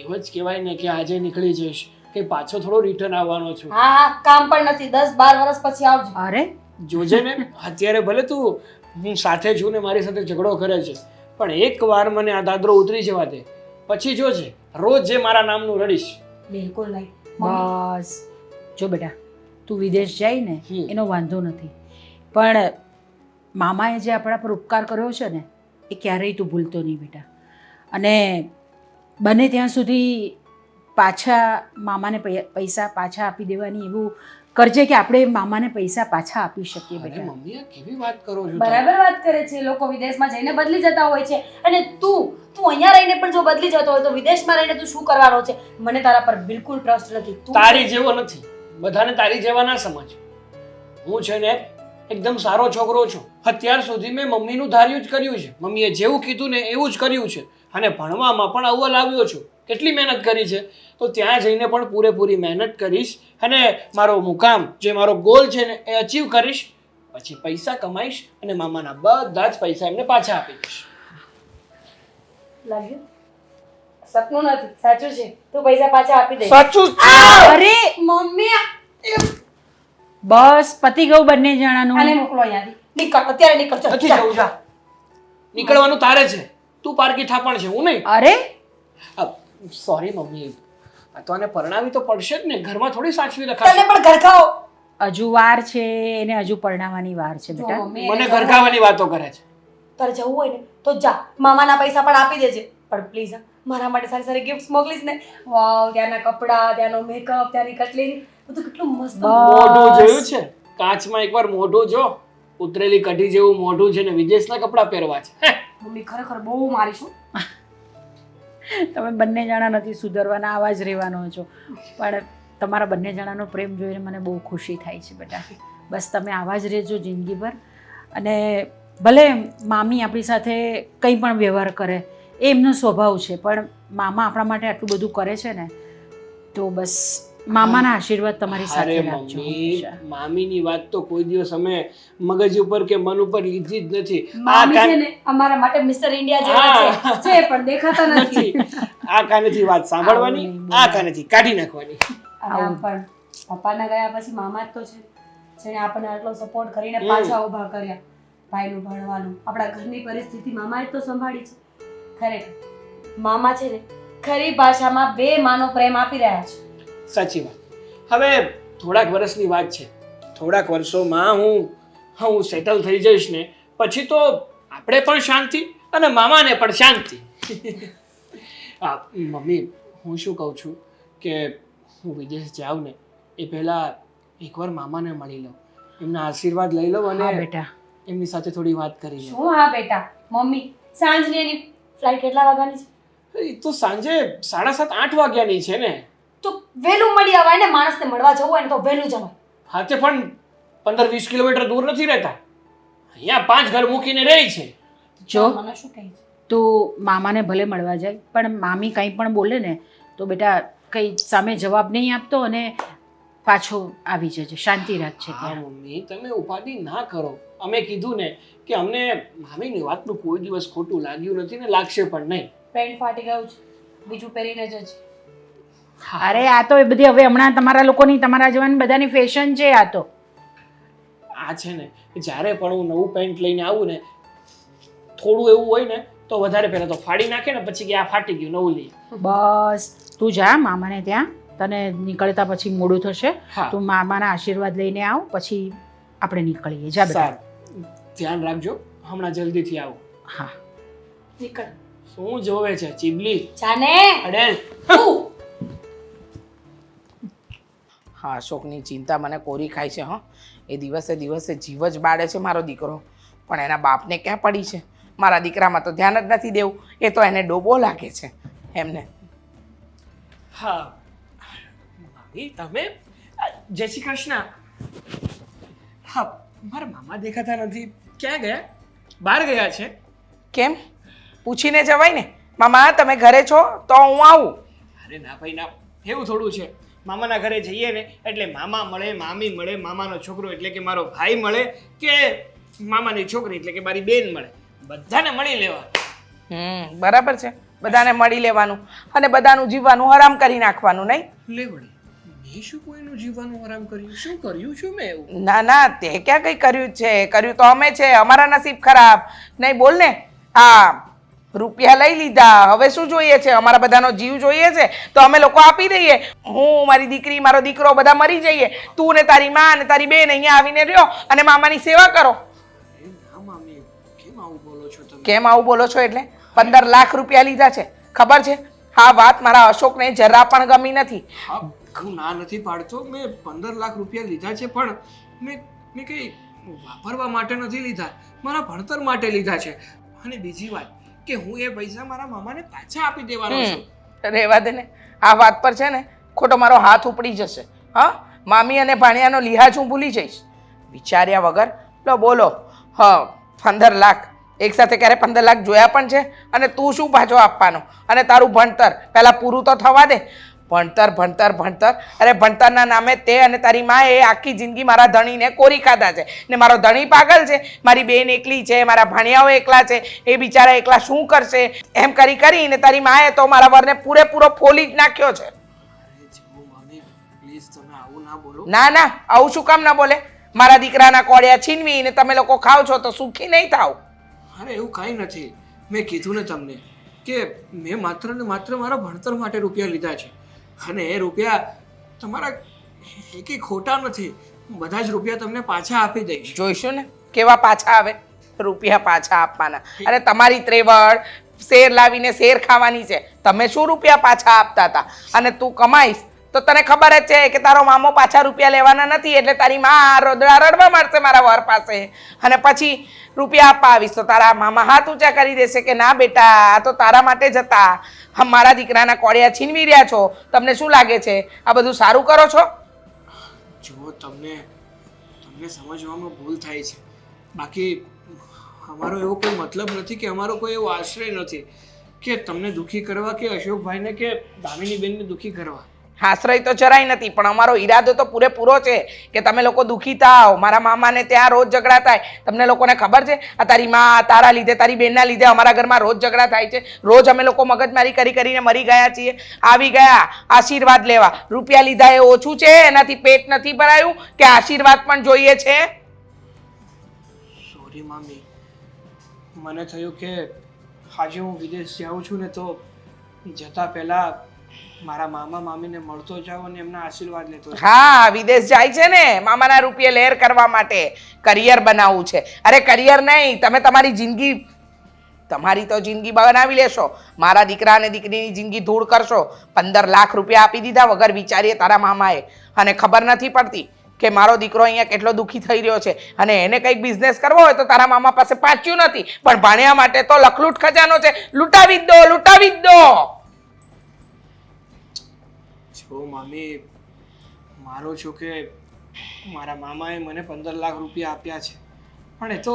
એવું જ કહેવાય ને કે આજે નીકળી જઈશ કે પાછો થોડો રિટર્ન આવવાનો છું. હા હા, કામ પણ નથી, 10-12 વર્ષ પછી આવજો. અરે જોજે ને, અત્યારે ભલે તું હું સાથે છું ને મારી સાથે ઝઘડો કરે છે, પણ એકવાર મને આ દાદરો ઉતરી જવા દે, પછી જોજે રોજ જે મારા નામનું રડીશ. બિલકુલ નહીં. બસ જો બેટા, તું વિદેશ જાય ને હમ. એનો વાંધો નથી, પણ મામાએ જે આપણા પર ઉપકાર કર્યો છે ને એ ક્યારેય તું ભૂલતો નહીં બેટા. અને બને ત્યાં સુધી પાછા મામાને પૈસા પાછા આપી દેવાની એવું કરજે કે આપણે મામાને પૈસા પાછા આપી શકીએ અરે બેટા. મમ્મી, આ કેવી વાત કરો છો તમે? બરાબર વાત કરે છે. લોકો વિદેશમાં જઈને બદલી જતા હોય છે, અને તું અહીંયા રહીને પણ જો બદલી જતો હોય તો વિદેશમાં રહીને તું શું કરવાનો છે? મને તારા પર બિલકુલ ટ્રસ્ટ નથી. તું તારી જેવો નથી, બધાને તારી જેવા ના સમજ. હું છે ને એકદમ સારો છોકરો છું. અત્યાર સુધી મેં મમ્મીનું ધાર્યું જ કર્યું છે. મમ્મીએ જેવું કીધું ને એવું જ કર્યું છે. અને ભણવામાં પણ અવ્વલ આવ્યો છું. કેટલી મહેનત કરી છે, તો ત્યાં જઈને પણ પૂરેપૂરી મહેનત કરીશ અને મારો મુકામ, જે મારો ગોલ છે ને એ અચીવ કરીશ. પછી પૈસા કમાઈશ અને મામાના બધા જ પૈસા એમને પાછા આપી દઈશ. લાગ્યું? સપનું નથી, સાચું છે. તું પૈસા પાછા આપી દે. સાચું અરે મમ્મી, બસ પતી ગયું બંને આને જણાનું. મોકલો અહીંયાથી. નીકળ, અત્યારે નીકળ. ચાલ, નથી ચાલ. જવું, જા. નીકળવાનું તારે છે. તું પારકી થાપણ છે, હું નહીં. અરે સોરી મમ્મી, આ તો આને પરણાવી તો પડશે જ ને, ઘરમાં થોડી સાચવી તને રખાશે. પણ ઘરખાઓ. હજુ વાર છે, એને હજુ પરણાવવાની વાર છે જો બેટા. મમ્મી, મને એને જવું ઘરકાવાની વાતો કરે છે. તારે જવું હોય ને તો જા, મામાના પૈસા પણ આપી દેજે. પણ પ્લીઝ મારા માટે સારી સારી ગિફ્ટ્સ મોકલીશ ને. વાવ, ત્યાંના કપડાં, ત્યાંનો મેકઅપ, ત્યાંની કટલેરી, બધું કેટલું મસ્ત. મોઢું જોયું છે? કાચમાં એકવાર મોઢું જો. ઉતરેલી કઢી જેવું મોઢું છે ને વિદેશના કપડાં પહેરવા છે. હે! મમ્મી ખરેખર બહુ મારીશું. તમે બંને જણા નથી સુધરવાના, આવા જ રહેવાનો છો. પણ તમારા બંને જણાનો પ્રેમ જોઈને મને બહુ ખુશી થાય છે બેટા. બસ તમે આવા જ રહેજો જિંદગીભર. અને ભલે મામી આપણી સાથે કંઈ પણ વ્યવહાર કરે, એ એમનો સ્વભાવ છે, પણ મામા આપણા માટે આટલું બધું કરે છે ને, તો બસ મામાના આશીર્વાદ તમારી અરે સાથે રાખજો મમ્મી, હંમેશા. મામીની વાત તો કોઈ દિવસ અમે મગજ ઉપર કે મન ઉપર લીધી જ નથી. મામી આ છે ને અમારા માટે મિસ્ટર ઇન્ડિયા જેવા છે, છે પણ દેખાતા નથી. આ કાનેથી વાત સાંભળવાની, આવું નહીં આ કાનેથી કાઢી નાખવાની. અને આમ પણ પપ્પાના ગયા પછી મામા જ તો છે જેણે આપણને આટલો સપોર્ટ કરીને પાછા ઊભા કર્યા. ભાઈનું ભણવાનું, આપણા ઘરની પરિસ્થિતિ મામાએ જ તો સંભાળી છે. ખરેખર મામા છે ને ખરી ભાષામાં બે માનો પ્રેમ આપી રહ્યા છે. સાચી વાત. હવે થોડાક વર્ષની વાત છે. થોડાક વર્ષોમાં હું સેટલ થઈ જઈશ ને પછી તો આપણે પણ શાંતિ અને મામાને પણ શાંતિ. મમ્મી, હું શું કહું છું કે હું વિદેશ જાઉં ને એ પહેલાં એકવાર મામાને મળી લઉં, એમના આશીર્વાદ લઈ લઉં હા અને બેટા. એમની સાથે થોડી વાત કરી લઉં. શું હા બેટા? મમ્મી સાંજની એની ફ્લાઇટ કેટલા વાગ્યાની છે? એ તો સાંજે 7:30-8 વાગ્યાની છે ને. તો વહેલું મળી આવાય ને, માણસને મળવા જવું હોય ને તો વહેલું જવાય. હા, તે પણ 15-20 કિલોમીટર દૂર નથી રહેતા. અહીંયા 5 ઘર મૂકીને રહી છે. જો મને શું કહે છે? તું મામાને ભલે મળવા જાય, પણ મામી કંઈ પણ બોલે ને તો બેટા કંઈ સામે જવાબ નહીં આપતો અને પાછો આવી જજે, શાંતિ રાખજે હા ત્યાં. મમ્મી, તમે ઉપાધિ ના કરો. અમે કીધું ને કે અમને મામીની વાતનું કોઈ દિવસ ખોટું લાગ્યું નથી ને લાગશે પણ નહીં. પેન્ટ ફાટી ગયું છે, બીજું પહેરીને જજે. અરે આ તો એ બધી હવે હમણાં તમારા લોકોની, તમારા જવાની બધાની ફેશન છે આ તો. આ છે ને, જ્યારે પણ હું નવું પેન્ટ લઈને આવું ને, થોડું એવું હોય ને તો વધારે પહેલા તો ફાડી નાખે ને પછી કે આ ફાટી ગયું, નવું લઈએ. બસ તું જા મામાને ત્યાં, તને નીકળતા પછી મોડું થશે. હા. તું મામાના આશીર્વાદ લઈને આવ, પછી આપણે નીકળીએ. જા બેટા. સારું, ધ્યાન રાખજો. હમણાં જલ્દીથી આવો. હા. નીકળ. શું જોવે છે ચીબલી? જાને અડેલ. તું હા, અશોકની ચિંતા મને કોરી ખાય છે. હં, એ દિવસે દિવસે જીવ જ બાળે છે મારો દીકરો. પણ એના બાપને ક્યાં પડી છે? મારા દીકરામાં તો ધ્યાન જ નથી દેવું. એ તો એને ડોબો લાગે છે એમને. હા મામી, તમે જય શ્રી કૃષ્ણ. હા, મારા મામા દેખાતા નથી. ક્યાં ગયા? બહાર ગયા છે. કેમ? પૂછીને જવાય ને. મામા તમે ઘરે છો તો હું આવું. અરે ના ભાઈ ના, એવું થોડું છે મામાના ઘરે જઈએ ને એટલે મામા મળે, મામી મળે, મામાનો છોકરો એટલે કે મારો ભાઈ મળે, કે મામાની છોકરી એટલે કે મારી બેન મળે, બધાને મળી લેવાનું. બરાબર છે, બધાને મળી લેવાનું અને બધાનું જીવવાનું હરામ કરી નાખવાનું, નહીં? લે વળી, મેં શું કોઈનું જીવવાનું આરામ કર્યું? શું કર્યું છું મેં એવું? ના ના, તે ક્યાં કંઈ કર્યું છે? કર્યું તો અમે છે, અમારા નસીબ ખરાબ. નહીં બોલ ને. રૂપિયા લઈ લીધા, હવે શું જોઈએ છે? અમારા બધાનો જીવ જોઈએ છે તો અમે લોકો આપી દઈએ. હું, મારી દીકરી, મારો દીકરો બધા મરી જઈએ. તું ને તારી માં ને તારી બેન અહીંયા આવીને રહ્યો અને મામાની સેવા કરો. ના મામી, કેમ આવું બોલો છો તમે? કેમ આવું બોલો છો એટલે? 15 લાખ રૂપિયા લીધા છે, ખબર છે? હા, વાત મારા અશોકને જરા પણ ગમી નથી. હું ના નથી પાડતો, મેં 15 લાખ રૂપિયા લીધા છે, પણ મેં કંઈ વાપરવા માટે નથી લીધા, મારા ભણતર માટે લીધા છે. અને બીજી વાત કે હું એ પૈસા મારા મામાને પાછા આપી દેવાનો છું. રહેવા દે ને, આ વાત પર છે ને ખોટો મારો હાથ ઉપડી જશે. હા, મામી અને ભાણિયાનો લિહાજ હું ભૂલી જઈશ વિચાર્યા વગર. લો બોલો. હા, 15 લાખ એક સાથે ક્યારે 15 લાખ જોયા પણ છે? અને તું શું પાછો આપવાનો? અને તારું ભણતર પહેલાં પૂરું તો થવા દે. ભણતર ભણતર ભણતર, અરે ભણતરના નામે તે અને તારી માએ આખી જિંદગી મારા ધણીને કોરી ખાધા છે. ને મારો ધણી પાગલ છે, મારી બેન એકલી છે, મારા ભાણિયાઓ એકલા છે, એ બિચારા એકલા શું કરશે? એમ કરી કરીને તારી માએ તો મારા વરને પૂરેપૂરો ફોલી જ નાખ્યો છે. મામી પ્લીઝ તમે આવું ના બોલો. ના ના, આવું શું કામ ના બોલે? મારા દીકરાના કોળિયા છીનવીને તમે લોકો ખાવ છો તો સુખી નહીં થાવ. અરે એવું કાંઈ નથી, મેં કીધું ને તમને કે મેં માત્ર ને માત્ર મારા ભણતર માટે રૂપિયા લીધા છે, અને એ રૂપિયા તમારા એકે ખોટા નથી. હું બધા જ રૂપિયા તમને પાછા આપી દઈશ. જોઈશું ને કેવા પાછા આવે રૂપિયા પાછા આપવાના. અરે તમારી ત્રેવડ શેર લાવીને શેર ખાવાની છે. તમે શું રૂપિયા પાછા આપતા હતા? અને તું કમાઈશ તો તને ખબર જ છે કે તારો મામો પાછા રૂપિયા લેવાના નથી, એટલે તારી માં રોદડા રડવા માંડશે મારા વર પાસે. અને પછી રૂપિયા આપવા આવીશ તો તારા મામા હાથ ઊંચા કરી દેશે કે ના બેટા, આ તો તારા માટે જ હતા, મારા દીકરાના કોળિયા છીનવી રહ્યા છો. તમને શું લાગે છે આ બધું સારું કરો છો? જુઓ, તમને સમજવામાં ભૂલ થાય છે. બાકી અમારો એવો કોઈ મતલબ નથી કે અમારો કોઈ એવો આશ્રય નથી કે તમને દુઃખી કરવા કે અશોકભાઈને કે દામિની બેનને દુઃખી કરવા. આશ્રય તો જરાય નથી, પણ અમારો ઈરાદો તો પૂરેપૂરો છે કે તમે લોકો દુઃખી થાઓ. મારા મામાને ત્યાં રોજ ઝઘડા થાય. તમને લોકોને ખબર છે? આ તારી માં, તારા લીધે, તારી બેનના લીધે અમારા ઘરમાં રોજ ઝઘડા થાય છે. રોજ અમે લોકો મગજમારી કરી કરીને મરી ગયા છીએ. આવી ગયા આશીર્વાદ લેવા. રૂપિયા લીધા એ ઓછું છે? એનાથી પેટ નથી ભરાયું કે આશીર્વાદ પણ જોઈએ છે? સોરી મામી, મને થયું કે આજે હું વિદેશ જાઉં છું ને તો જતા પહેલા મારા મામા મામીને મળતો જાઉં અને એમના આશીર્વાદ લેતો જાઉં. હા, વિદેશ જાય છે ને મામાના રૂપિયા લહેર કરવા માટે, કરિયર બનાવવું છે. અરે કરિયર નહીં, તમે તમારી જિંદગી, તમારી તો જિંદગી બનાવી લેશો, મારા દીકરા અને દીકરીની જિંદગી ધૂળ કરશો. 15 લાખ રૂપિયા આપી દીધા વગર વિચારીએ તારા મામાએ, અને ખબર નથી પડતી કે મારો દીકરો અહીંયા કેટલો દુઃખી થઈ રહ્યો છે. અને એને કંઈક બિઝનેસ કરવો હોય તો તારા મામા પાસે પાચ્યું નથી, પણ ભાણિયા માટે તો લખલૂટ ખજાનો છે. લૂંટાવી જ દો, લૂંટાવી જ દો. જો મામી, માનો છો કે મારા મામાએ મને 15 લાખ રૂપિયા આપ્યા છે, પણ એ તો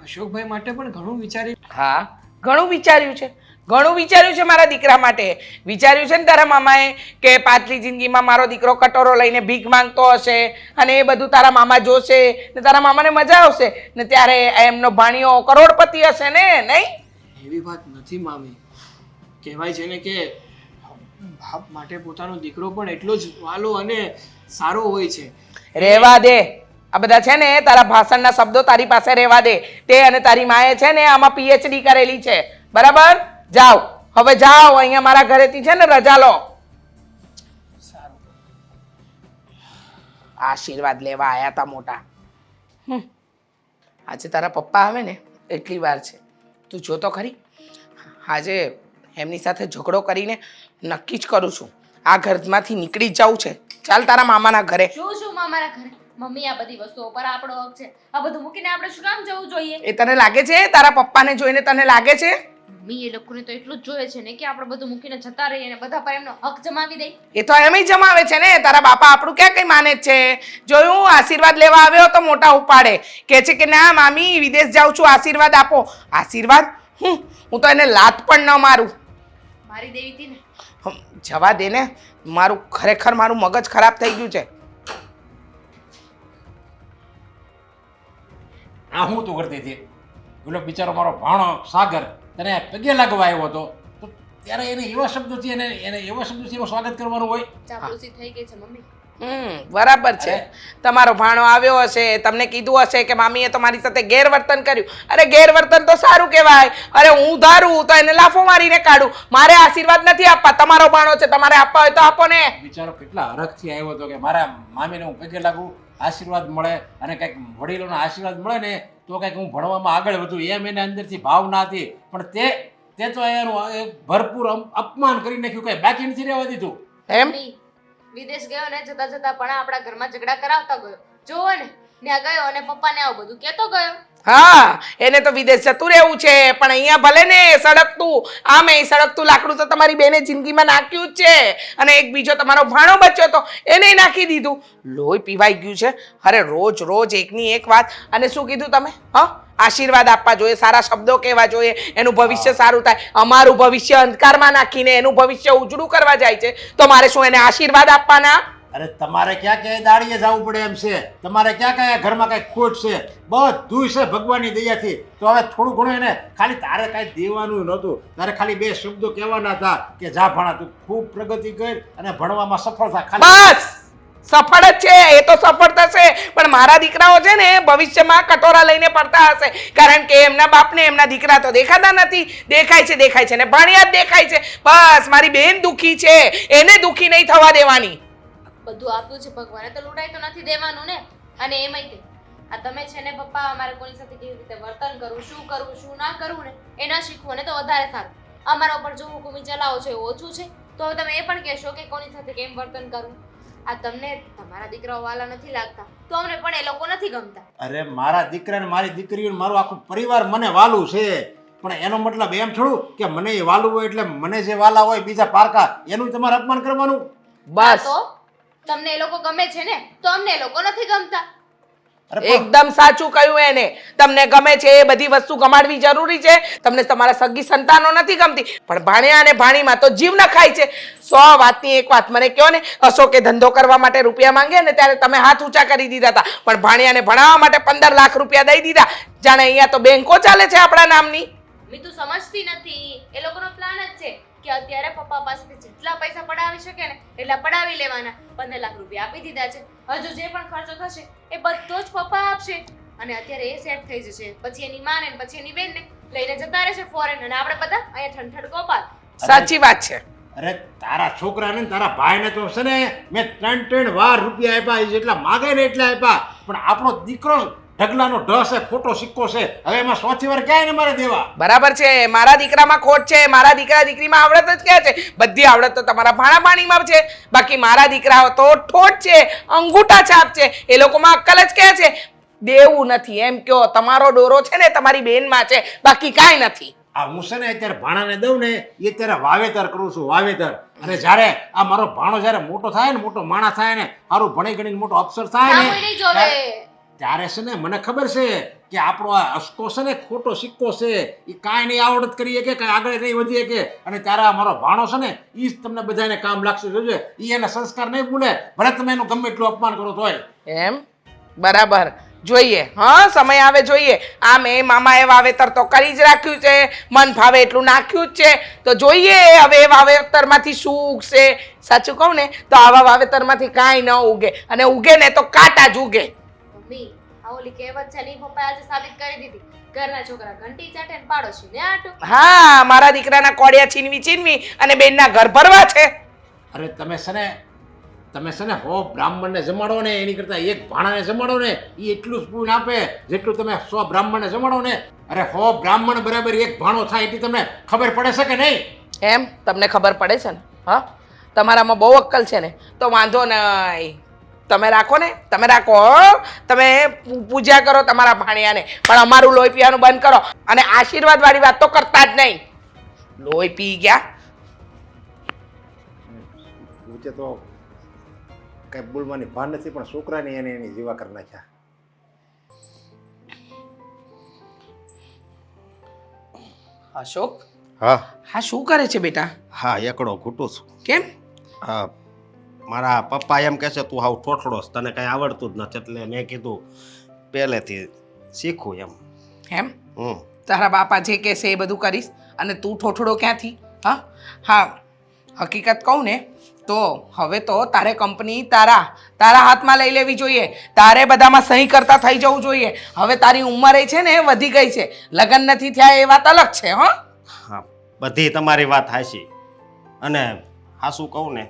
અશોકભાઈ માટે પણ ઘણું વિચારી. હા, ઘણું વિચાર્યું છે, ઘણું વિચાર્યું છે મારા દીકરા માટે. વિચાર્યું છે ને તારા મામાએ કે પાછલી જિંદગીમાં મારો દીકરો કટોરો લઈને ભીખ માંગતો હશે અને એ બધું તારા મામા જોશે ને તારા મામાને મજા આવશે ને ત્યારે એમનો ભાણિયો કરોડપતિ હશે ને, નહીં? એવી વાત નથી મામી. કહેવાય છે ને કે બાપ માટે પોતાનો દીકરો પણ એટલો જ વાલો અને સારો હોય છે. રહેવા દે આ બધા છે ને તારા ભાષણના શબ્દો, તારી પાસે રહેવા દે. તે અને તારી માએ છે ને આમાં PhD કરેલી છે, બરાબર? જાઓ, હવે જાઓ, અહીંયા મારા ઘરેથી છે ને રજા લો. સારું. આશીર્વાદ લેવા આયા તા મોટા. આજે તારા પપ્પા આવે ને એટલી વાર છે, તું જો તો ખરી. આજે એમની સાથે ઝઘડો કરીને નક્કી જ કરું છું આ ઘરમાંથી નીકળી જ જવું છે. ચાલ તારા મામાના ઘરે. શું મામાના ઘરે? મમ્મી, આ બધી વસ્તુઓ પર આપણો હક છે. આ બધું મૂકીને આપણે શું કામ જવું જોઈએ? એ તને લાગે છે? તારા પપ્પાને જોઈને તને લાગે છે? મમ્મી, એ લોકોને તો એટલું જ જોઈએ છે ને કે આપણે બધું મૂકીને જતા રહીએ અને બધા પર એમનો હક જમાવી દે. એ તો એમ જમાવે છે ને. તારા બાપા આપણું ક્યાં કઈ માને જ છે? જોયું, આશીર્વાદ લેવા આવ્યો તો મોટા ઉપાડે કે છે કે ના મામી, વિદેશ જાઉં છું, આશીર્વાદ આપો. આશીર્વાદ? હું તો એને લાત પણ ન મારું. મારી દેવી હતી ને. જવા દે ને, ખરેખર મારું મગજ ખરાબ થઈ ગયું છે. આ હું તું કરતી હતી? પેલો બિચારો મારો ભાણો સાગર તને પગે લાગવા આવ્યો હતો તો ત્યારે એને એવા શબ્દોથી એને એવા શબ્દોથી એનું સ્વાગત કરવાનું હોય. ચાપલુસી થઈ ગઈ છે મમ્મી. બરાબર છે. તમારો ભાણો આવ્યો હશે, તમને કીધું હશે કે મામીએ તો મારી સાથે ગેરવર્તન કર્યું. અરે ગેરવર્તન તો સારું કહેવાય. અરે હું ધારું તો એને લાફો મારીને કાઢું. મારે આશીર્વાદ નથી આપવા, તમારો ભાણો છે, તમારે આપવા હોય તો આપો ને. બિચારો કેટલા હરખથી આવ્યો હતો કે મારા મામીને હું પગે લાગું, આશીર્વાદ મળે અને કંઈક વડીલોના આશીર્વાદ મળે ને તો કંઈક હું ભણવામાં આગળ વધું, એમ એને અંદરથી ભાવના હતી. પણ તે તો એનું ભરપૂર અપમાન કરી નાખ્યું, કંઈ બાકી નથી રહેવા દીધું. એમ મમ્મી, વિદેશ ગયો ને જતા જતા પણ આપણા ઘરમાં ઝઘડા કરાવતા ગયો. જોવો ને ત્યાં ગયો અને પપ્પાને આવું બધું કહેતો ગયો. હા, એને તો વિદેશ જતું રહેવું છે, પણ અહીંયા ભલે ને સળગતું આમે સળગતું લાકડું તો તમારી બેને જિંદગીમાં નાખ્યું જ છે. અને એક બીજો તમારો ભાણો બચ્યો તો એને નાખી દીધું. લોહી પીવાઈ ગયું છે. અરે રોજ રોજ એકની એક વાત. અને શું કીધું તમે? આશીર્વાદ આપવા જોઈએ, સારા શબ્દો કહેવા જોઈએ, એનું ભવિષ્ય સારું થાય. અમારું ભવિષ્ય અંધકારમાં નાખીને એનું ભવિષ્ય ઉજળું કરવા જાય છે તો મારે શું એને આશીર્વાદ આપવાના? અરે તમારે ક્યાં ક્યાંય દાડીએ જવું પડે એમ છે? તમારે ક્યાં ક્યાં ઘરમાં કાંઈ ખોટ છે? બધું છે ભગવાનની દયાથી. તો હવે થોડું ઘણું એને ખાલી તારે કાંઈ દેવાનું નહોતું, તારે ખાલી બે શબ્દો કહેવાના હતા કે જા ભણા, તું ખૂબ પ્રગતિ કર અને ભણવામાં સફળ થા. બસ સફળ જ છે, એ તો સફળ થશે. પણ મારા દીકરાઓ છે ને ભવિષ્યમાં કટોરા લઈને પડતા હશે, કારણ કે એમના બાપને એમના દીકરા તો દેખાતા નથી. દેખાય છે ને ભણ્યા જ દેખાય છે. બસ મારી બેન દુખી છે, એને દુખી નહીં થવા દેવાની. બધું આપ્યું છે ભગવાને તો લૂંટાઈ તો નથી દેવાનું ને. અને એમાંય તે આ તમે છે ને પપ્પા અમારે કોની સાથે કેવી રીતે વર્તન કરવું, શું કરવું શું ના કરવું ને એના શીખવો ને તો વધારે સારું. અમારા ઉપર જો હુકુમી ચલાવો છો એ ઓછું છે, તો હવે તમે એ પણ કહેશો કે કોની સાથે કેમ વર્તન કરવું. આ તમને તમારા દીકરાઓ વાલા નથી લાગતા તો અમને પણ એ લોકો નથી ગમતા. અરે મારા દીકરા ને મારી દીકરીઓ મારું આખું પરિવાર મને વાલું છે, પણ એનો મતલબ એમ થોડું કે મને એ વાલું હોય એટલે મને જે વાલા હોય બીજા પારકા એનું તમારે અપમાન કરવાનું. બસ તો તમને એ લોકો ગમે છે ને તો અમને એ લોકો નથી ગમતા. એકદમ સાચું કહ્યું એને. તમને ગમે છે એ બધી વસ્તુ ગમાડવી જરૂરી છે. તમને તમારા સગી સંતાનો નથી ગમતી, પણ ભાણ્યા અને ભાણીમાં તો જીવ નખાય છે. 100 વાતની એક વાત મને કહો ને, અશોકે ધંધો કરવા માટે રૂપિયા માંગ્યા ને ત્યારે તમે હાથ ઊંચા કરી દીધા હતા, પણ ભાણિયાને ભણાવવા માટે 15 લાખ રૂપિયા દઈ દીધા. જાણે અહીંયા તો બેંકો ચાલે છે આપણા નામની. મેં તું સમજતી નથી. એ લોકોનો પ્લાન જ છે કે અત્યારે પપ્પા પાસેથી જેટલા પૈસા પડાવી શકે ને એટલા પડાવી લેવાના. 15 લાખ રૂપિયા આપી દીધા છે. હજુ જે પણ ખર્ચો થશે એ બધો જ પપ્પા આપશે. અને અત્યારે એ સેટ થઈ જશે, પછી એની માને ને પછી એની બેનને લઈને જતા રહેશે ફોરેન, અને આપણે બધા અહીંયા ઠંઠડ ગોપાલ. સાચી વાત છે. અરે તારા છોકરાને તારા ભાઈને તો છે ને મેં 3 વાર રૂપિયા આપ્યા, એ જેટલા માગે ને એટલા આપ્યા, પણ આપણો દીકરો ઢગલાનો ઢ છે, ખોટો સિક્કો છે. હવે એમાં 100થી વાર ક્યાંય ને મારે દેવા. બરાબર છે, મારા દીકરામાં ખોટ છે, મારા દીકરા દીકરીમાં આવડત જ ક્યાં છે? બધી આવડત તો તમારા ભાણા ભાણીમાં છે. બાકી મારા દીકરાઓ તો ઠોઠ છે, અંગૂઠા છાપ છે, એ લોકોમાં અક્કલ જ ક્યાં છે? દેવું નથી એમ કયો. તમારો ડોરો છે ને તમારી બેનમાં છે, બાકી કાંઈ નથી. આ હું છે ને અત્યારે ભાણાને દઉં ને એ અત્યારે વાવેતર કરું છું, વાવેતર. અને જ્યારે આ મારો ભાણો જ્યારે મોટો થાય ને, મોટો માણસ થાય ને, સારું ભણી ગણીને મોટો અફસર થાય સામુય ને, નહીં જોવે. ત્યારે છે ને મને ખબર છે કે આપણો આ અસકો છે ને ખોટો સિક્કો છે, એ કાંઈ નહીં આવડત કરી શકે, કાંઈ આગળ નહીં વધી શકે. અને ત્યારે આ મારો ભાણો છે ને એ જ તમને બધાને કામ લાગશે. જોજે, એ એના સંસ્કાર નહીં ભૂલે, ભલે તમે એનું ગમે એટલું અપમાન કરો તોય. એમ બરાબર જોઈએ. હા, સમય આવે જોઈએ. આમ એ મામાએ વાવેતર તો કરી જ રાખ્યું છે, મન ભાવે એટલું નાખ્યું જ છે. તો જોઈએ હવે એ વાવેતરમાંથી શું ઉગશે. સાચું કહું ને તો આવા વાવેતરમાંથી કાંઈ ન ઉગે, અને ઉગે ને તો કાંટા જ ઉગે. મમ્મી, આ ઓલી કહેવત છે ને ઈ પપ્પાએ આજે સાબિત કરી દીધી. ઘરના છોકરા ઘંટી ચાટે ને પાડોશીને આટો. હા, મારા દીકરાના કોડિયા છીનવી અને બેનના ઘર ભરવા છે. અરે તમે છે ને 100 બ્રાહ્મણને જમાડો ને એની કરતાં એક ભાણાને જમાડો ને એ એટલું જ પૂર્ણ આપે જેટલું તમે 100 બ્રાહ્મણને જમાડો ને. અરે 100 બ્રાહ્મણ બરાબર એક ભાણો થાય એટલી તમને ખબર પડે છે કે નહીં? એમ તમને ખબર પડે છે ને? હા, તમારામાં બહુ અક્કલ છે ને, તો વાંધો નહીં. તમે રાખો ને, તમે રાખો. તમે પૂજા કરો તમારા ભાણિયાને, પણ અમારું લોહી પીવાનું બંધ કરો. અને આશીર્વાદ વાળી વાત તો કરતા જ નહીં. લોહી પી ગયા. પૂછે તો કઈ બોલવાની ભાન નથી, પણ છોકરાને એને એની જીવા કરી નાખ્યા. અશોક, હા હા શું કરે છે બેટા? હા એકડો ઘૂંટું છું. કેમ? હા મારા પપ્પા એમ કહે છે તું હાવ ઠોઠડો છે, તને કાંઈ આવડતું જ નથી, એટલે મેં કીધું પહેલેથી શીખું એમ. એમ હમ તારા બાપા જે કહેશે એ બધું કરીશ અને તું ઠોઠડો ક્યાંથી? હા હા હકીકત કહું ને તો હવે તો તારે કંપની તારા હાથમાં લઈ લેવી જોઈએ. તારે બધામાં સહી કરતા થઈ જવું જોઈએ. હવે તારી ઉંમરે છે ને વધી ગઈ છે, લગ્ન નથી થયા એ વાત અલગ છે. હા બધી તમારી વાત હાચી, અને હાસું કહું ને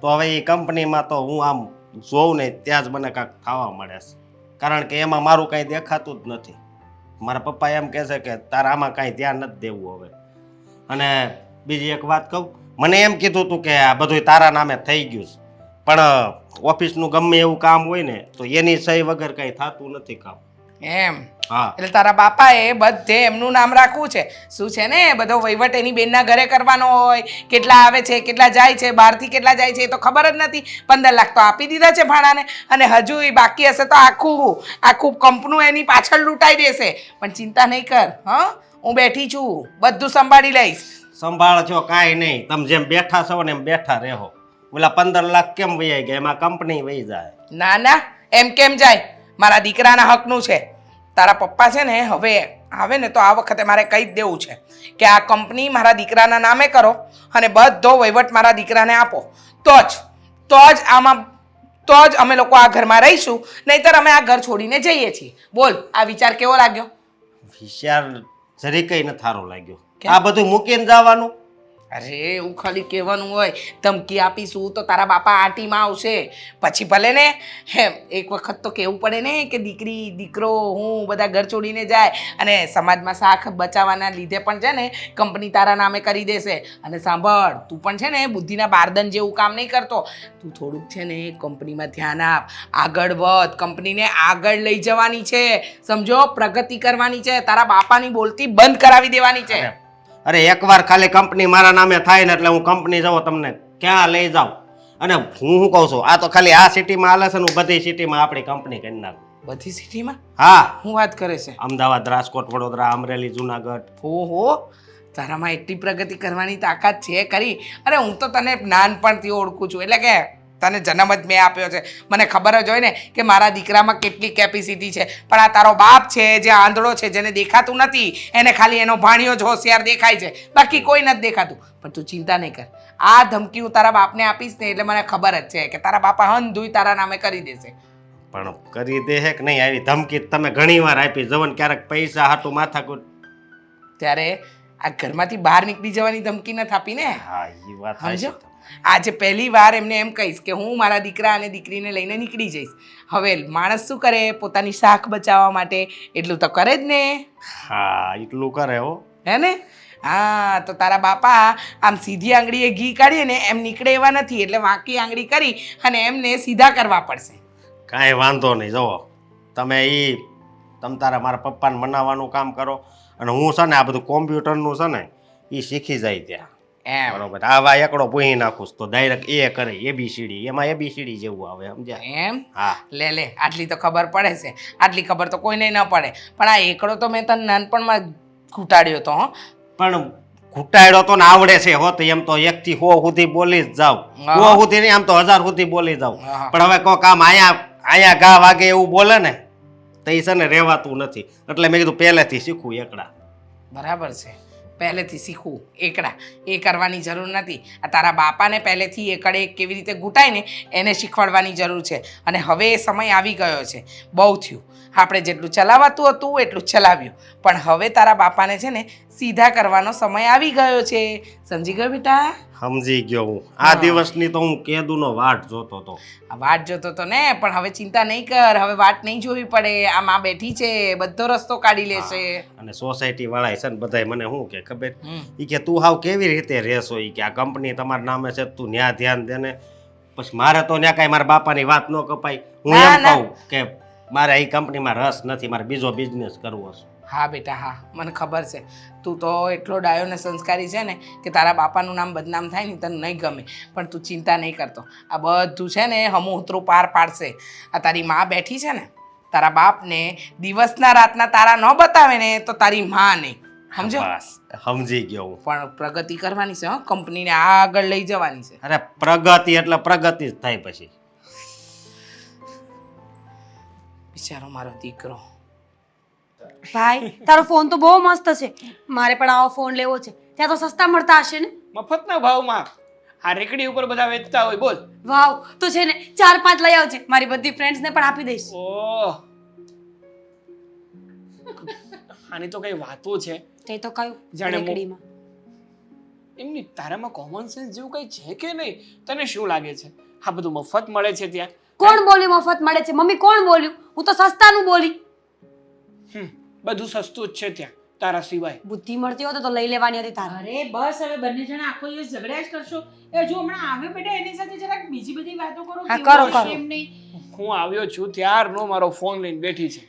તો હવે એ કંપનીમાં તો હું આમ જોઉં ને ત્યાં જ મને કાંઈક થવા મળે છે, કારણ કે એમાં મારું કાંઈ દેખાતું જ નથી. મારા પપ્પા એમ કહે છે કે તારે આમાં કાંઈ ધ્યાન નથી દેવું હવે. અને બીજી એક વાત કહું, મને એમ કીધું હતું કે આ બધું તારા નામે થઈ ગયું છે, પણ ઓફિસનું ગમે એવું કામ હોય ને તો એની સહી વગર કાંઈ થતું નથી કામ. એમ હા એટલે તારા બાપાએ બધે એમનું નામ રાખવું છે. શું છે ને બધો વહીવટ એની બેનના ઘરે કરવાનો હોય, કેટલા આવે છે કેટલા જાય છે, બહારથી કેટલા જાય છે એ તો ખબર જ નથી. 15 લાખ તો આપી દીધા છે ભાડાને, અને હજુ એ બાકી હશે તો આખું કંપનું એની પાછળ લૂંટાઈ દેશે. પણ ચિંતા નહીં કર, હા હું બેઠી છું, બધું સંભાળી લઈશ. સંભાળજો કાંઈ નહીં, તમે જેમ બેઠા છો ને એમ બેઠા રહો. ઓલા 15 લાખ કેમ વહી ગયા, એમાં કંપની વહી જાય. ના ના એમ કેમ જાય? મારા દીકરાના હકનું છે. તારા પપ્પા છે ને હવે આવે ને તો આ વખતે મારે કહી જ દેવું છે કે આ કંપની મારા દીકરાના નામે કરો અને બધો વહીવટ મારા દીકરાને આપો, તો જ અમે લોકો આ ઘરમાં રહીશું, નહીંતર અમે આ ઘર છોડીને જઈએ છીએ. બોલ આ વિચાર કેવો લાગ્યો? વિચાર જરી કઈ ન થારો લાગ્યો. આ બધું મૂકીને જવાનું? અરે એવું ખાલી કહેવાનું હોય, ધમકી આપીશું તો તારા બાપા આંટીમાં આવશે, પછી ભલે ને એક વખત તો કહેવું પડે ને કે દીકરી દીકરો હું બધા ઘર છોડીને જાય, અને સમાજમાં શાખ બચાવવાના લીધે પણ છે ને કંપની તારા નામે કરી દેશે. અને સાંભળ, તું પણ છે ને બુદ્ધિના બારદન જેવું કામ નહીં કરતો. તું થોડુંક છે ને કંપનીમાં ધ્યાન આપ, આગળ વધ, કંપનીને આગળ લઈ જવાની છે, સમજો, પ્રગતિ કરવાની છે, તારા બાપાની બોલતી બંધ કરાવી દેવાની છે. અરે એકવાર ખાલી કંપની મારા નામે થાય ને એટલે હું કંપની જાઉં તમને ક્યાં લઈ જાઉં. અને હું શું કહું છું, આ તો ખાલી આ સિટીમાં હાલે છે ને, હું બધી સિટીમાં આપણી કંપની કરી નાખું. બધી સિટીમાં? હા. હું વાત કરે છે? અમદાવાદ, રાજકોટ, વડોદરા, અમરેલી, જુનાગઢ. ઓહો, તારામાં એટલી પ્રગતિ કરવાની તાકાત છે ખરી? અરે હું તો તને નાનપણથી ઓળખું છું, એટલે કે તને જન્મ જ મેં આપ્યો છે, મને ખબર જ હોય ને કે મારા દીકરામાં કેટલી કેપેસિટી છે. પણ આ તારો બાપ છે જે આંધળો છે, જેને દેખાતું નથી, એને ખાલી એનો ભાણિયો જ હોશિયાર દેખાય છે, બાકી કોઈ નથી દેખાતું. પણ તું ચિંતા નહીં કર, આ ધમકી હું તારા બાપને આપીશ ને એટલે મને ખબર જ છે કે તારા બાપા હંધુય તારા નામે કરી દેશે. પણ કરી દે હે કે નહીં? આવી ધમકી તમે ઘણી વાર આપી, જવન ક્યારેક પૈસા હાટું માથાકૂટ. ત્યારે આ ઘરમાંથી બહાર નીકળી જવાની ધમકી નથી આપી ને? હા એ વાત સમજો, સાચી. આજે પહેલી વાર એમને એમ કહીશ કે હું મારા દીકરા અને દીકરીને લઈને નીકળી જઈશ. હવે માણસ શું કરે પોતાની શાખ બચાવવા માટે? એટલું તો કરે જ ને. હા એટલું કરે હો. હે ને? હા તો તારા બાપા આમ સીધી આંગળીએ ઘી કાઢીએ ને એમ નીકળે એવા નથી, એટલે વાંકી આંગળી કરી અને એમને સીધા કરવા પડશે. કાંઈ વાંધો નહીં, જુઓ તમે તમે તારા મારા પપ્પાને મનાવવાનું કામ કરો, અને હું છે ને આ બધું કોમ્પ્યુટરનું છે ને એ શીખી જાય ત્યાં. એમ બરોબર, આવા એકડો પૂહી નાખું તો ડાયરેક્ટ એ કરે ABCD, એમાં ABCD જેવું આવે, સમજ્યા? એમ? હા. લે આટલી તો ખબર પડે છે, આટલી ખબર તો કોઈને ન પડે. પણ આ એકડો તો મેં તને નાનપણમાં ઘૂંટાડ્યો તો. હો પણ ઘૂંટાડ્યો તો ને આવડે છે હો, તો એમ તો 1 થી 100 સુધી બોલી જ જાવ. 100 સુધી નહીં, આમ તો 1000 સુધી બોલી જાવ. પણ હવે કોક આમ અહીંયા ગા વાગે એવું બોલે ને તો એ છે ને રહેવાતું નથી, એટલે મેં કીધું પહેલેથી શીખવું એકડા. બરાબર છે, પહેલેથી શીખવું એકડા, એ કરવાની જરૂર નથી. આ તારા બાપાને પહેલેથી એકડે કેવી રીતે ઘૂંટાય ને એને શીખવાડવાની જરૂર છે. અને હવે એ સમય આવી ગયો છે, બહુ થયું. આપણે જેટલું ચલાવાતું હતું એટલું ચલાવ્યું, પણ હવે તારા બાપાને છે ને સીધા કરવાનો સમય આવી ગયો છે. સમજી ગયો બેટા? સમજી ગયો હું. આ દિવસની તો હું કેદુનો વાટ જોતો હતો. આ વાટ જોતો તો ને, પણ હવે ચિંતા નહીં કર, હવે વાટ નહીં જોવી પડે. આ માં બેઠી છે, બધો રસ્તો કાઢી લેશે. અને સોસાયટી વાળા છે ને બધાય મને શું કે ખબર, ઈ કે તું હાવ કેવી રીતે રહેશો, ઈ કે આ કંપની તમારા નામે છે, તું ન્યા ધ્યાન દે ને. પછી મારે તો ન્યા કાંઈ મારા બાપાની વાત ન કપાય. હું એમ કહું કે મારે એ કંપનીમાં રસ નથી, મારે બીજો બિઝનેસ કરવો છે. હા બેટા હા, મને ખબર છે, તું તો એટલો ડાયો ને સંસ્કારી છે ને કે તારા બાપાનું નામ બદનામ થાય ને તને નહીં ગમે. પણ તું ચિંતા નહીં કરતો, આ બધું છે ને હમુહતરું પાર પાડશે. આ તારી માં બેઠી છે ને, તારા બાપને દિવસના રાતના તારા ન બતાવે ને તો તારી માં નહીં. સમજો બસ સમજી ગયો હું. પણ પ્રગતિ કરવાની છે હો, કંપનીને આગળ લઈ જવાની છે. અરે પ્રગતિ એટલે પ્રગતિ જ થાય પછી. બિચારો મારો દીકરો. ભાઈ તારો ફોન તો બહુ મસ્ત છે, મારે પણ આવો ફોન લેવો છે. ત્યાં તો સસ્તા મળતા હશે ને? મફતના ભાવમાં આ રેકડી ઉપર બધા વેચતા હોય. બોલ. વાવ, તો છે ને 4-5 લઈ આવજે, મારી બધી ફ્રેન્ડ્સને પણ આપી દઈશ. ઓહ, આની તો કઈ વાતો છે. તે તો કયું જાણે રેકડીમાં એમની તારામાં કોમન સેન્સ જેવું કઈ છે કે નહીં? તને શું લાગે છે આ બધું મફત મળે છે ત્યાં? કોણ બોલ્યું મફત મળે છે? મમ્મી કોણ બોલ્યું? હું તો સસ્તાનું બોલી. બધું સસ્તું જ છે ત્યાં તારા સિવાય. બુદ્ધિ મળતી હોત તો લઈ લેવાની હતી તારે. અરે બસ હવે બંને જણા આખો દિવસ ઝઘડ્યા જ કરશો. એ જો હમણાં આવ્યો બેટા એની સાથે જરાક બીજી બધી વાતો કરો. હા, કેવું કરો, હશે કરો. એમ નહીં. હું આવ્યો છું ત્યારનો મારો ફોન લઈને બેઠી છે.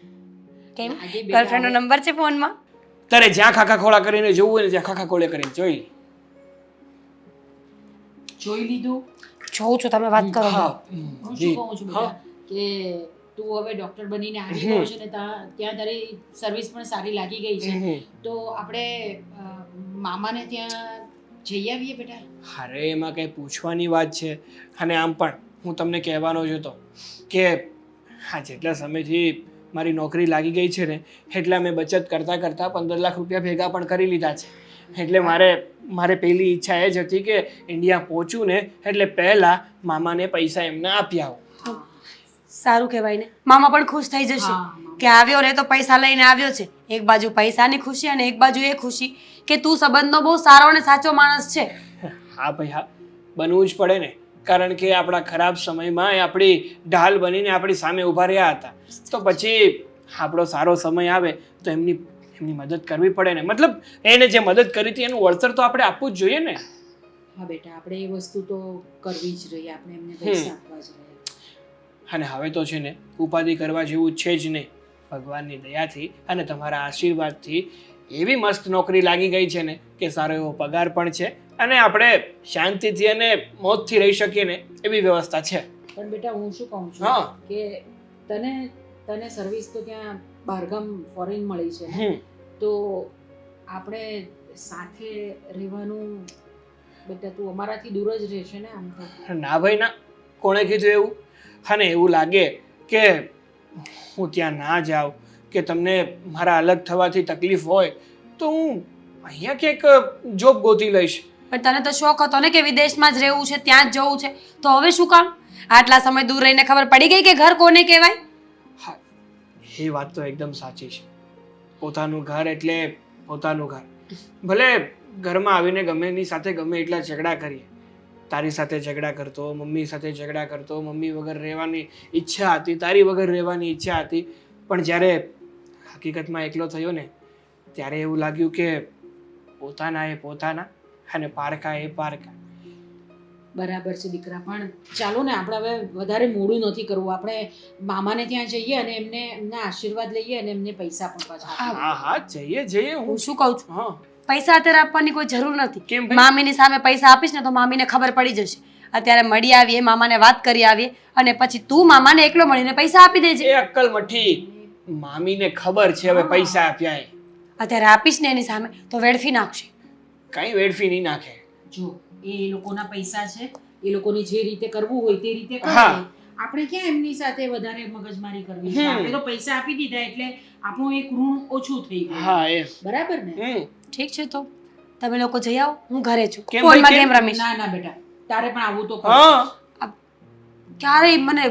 કેમ? આજે બેટા ગર્લફ્રેન્ડ નો નંબર છે ફોનમાં? તારે જ્યાં ખાખા ખોળા કરીને જોવું હોય ને ત્યાં ખાખા ખોળે કરીને જોઈ. જોઈ લીધું. જોઉં છું, તમે વાત કરો. હા, હું જી. શું કહું છું હા. બેટા કે તું હવે ડોક્ટર બનીને આવી ગયો છે ને ત્યાં તારી સર્વિસ પણ સારી લાગી ગઈ છે, તો આપણે મામાને ત્યાં જઈ આવીએ બેટા. અરે એમાં કઈ પૂછવાની વાત છે? અને આમ પણ હું તમને કહેવાનો જ હતો કે હા, જેટલા સમયથી મારી નોકરી લાગી ગઈ છે ને એટલા મેં બચત કરતાં કરતાં 15 લાખ રૂપિયા ભેગા પણ કરી લીધા છે. એટલે મારે પહેલી ઈચ્છા એ જ હતી કે ઇન્ડિયા પહોંચું ને એટલે પહેલાં મામાને પૈસા એમને આપી આવું. સારું કહેવાય ને, મામા પણ ખુશ થઈ જશે કે આવ્યો રે તો પૈસા લઈને આવ્યો છે. એક બાજુ પૈસાની ખુશી અને એક બાજુ એ ખુશી કે તું સંબંધનો બહુ સારો અને સાચો માણસ છે. હા ભાઈ હા, બનવું જ પડે ને, કારણ કે આપણા ખરાબ સમયમાં એ આપણી ઢાલ બનીને આપણી સામે ઊભા રહ્યા હતા. તો પછી આપણો સારો સમય આવે તો એમની મદદ કરવી પડે ને. મતલબ એને જે મદદ કરી હતી એનું વળતર તો આપણે આપવું જ જોઈએ ને. હા બેટા, આપણે એ વસ્તુ તો કરવી જ રહી, આપણે એમને પૈસા આપવા જ રહે. અને હવે તો છે ને ઉપાધિ કરવા જેવું છે જ નહીં. ભગવાનની દયાથી અને તમારા આશીર્વાદથી એવી મસ્ત નોકરી લાગી ગઈ છે ને કે સારો એવો પગાર પણ છે અને આપણે શાંતિથી અને મોજથી રહી શકીએ ને એવી વ્યવસ્થા છે. પણ બેટા હું શું કહું છું હા. કે તને સર્વિસ તો ત્યાં બહારગામ ફોરેન મળી છે ને, હમ. તો આપણે સાથે રહેવાનું બેટા તું અમારાથી દૂર જ રહેશે ને આમ તો. ના ભાઈ ના, કોણે કીધું એવું? અને એવું લાગે કે હું ત્યાં ના જાઉં કે તમને મારા અલગ થવાથી તકલીફ હોય તો હું અહીંયા ક્યાંક જોબ ગોતી લઈશ. પણ તને તો શોખ હતો ને કે વિદેશમાં જ રહેવું છે, ત્યાં જ જવું છે, તો હવે શું કામ? આટલા સમય દૂર રહીને ખબર પડી ગઈ કે ઘર કોને કહેવાય? હા, એ વાત તો એકદમ સાચી છે. પોતાનું ઘર એટલે પોતાનું ઘર. ભલે ઘરમાં આવીને ગમે એની સાથે ગમે એટલા ઝઘડા કરીએ, તારી સાથે ઝઘડા કરતો, મમ્મી સાથે ઝઘડા કરતો, મમ્મી વગર રહેવાની ઈચ્છા હતી, તારી વગર રહેવાની ઈચ્છા હતી, પણ જ્યારે હકીકતમાં એકલો થયો ને ત્યારે એવું લાગ્યું કે પોતાના એ પોતાના અને પારકા એ પારકા. બરાબર છે દીકરા, પણ ચાલો ને આપણે હવે વધારે મોડું નથી કરવું. આપણે મામાને ત્યાં જઈએ અને એમના આશીર્વાદ લઈએ અને એમને પૈસા પણ પાછા આપીએ. હા હા, જઈએ હું હું. શું કહું છું, હા, પૈસા અત્યારે આપવાની કોઈ જરૂર નથી. કેમ ભાઈ? મામીની સામે પૈસા આપીશ ને તો મામીને ખબર પડી જશે. અત્યારે મળી આવીએ, મામાને વાત કરી આવીએ અને પછી તું મામાને એકલો મળીને પૈસા આપી દેજે. એ અક્કલ મઠી, મામીને ખબર છે હવે પૈસા આપ્યા એ. અત્યારે આપીશ ને એની સામે તો વેડફી નાખશે. કઈ વેડફી નહીં નાખે. જો એ લોકોના પૈસા છે, એ લોકોને જે રીતે કરવું હોય તે રીતે કરે. હા. આપણે ક્યાં એમની સાથે વધારે મગજમારી કરવી છે? આપણે તો પૈસા આપી દીધા એટલે આપણું એક ઋણ ઓછું થઈ ગયું. હા એ. બરાબર ને? ઠીક છે, તો તમે લોકો જઈ આવો, હું ઘરે છું. કેમ ફોનમાં ભાઈ, કેમ? ગેમ રમીશ. ના ના બેટા, તારે પણ આવું તો હા, ક્યારેય મને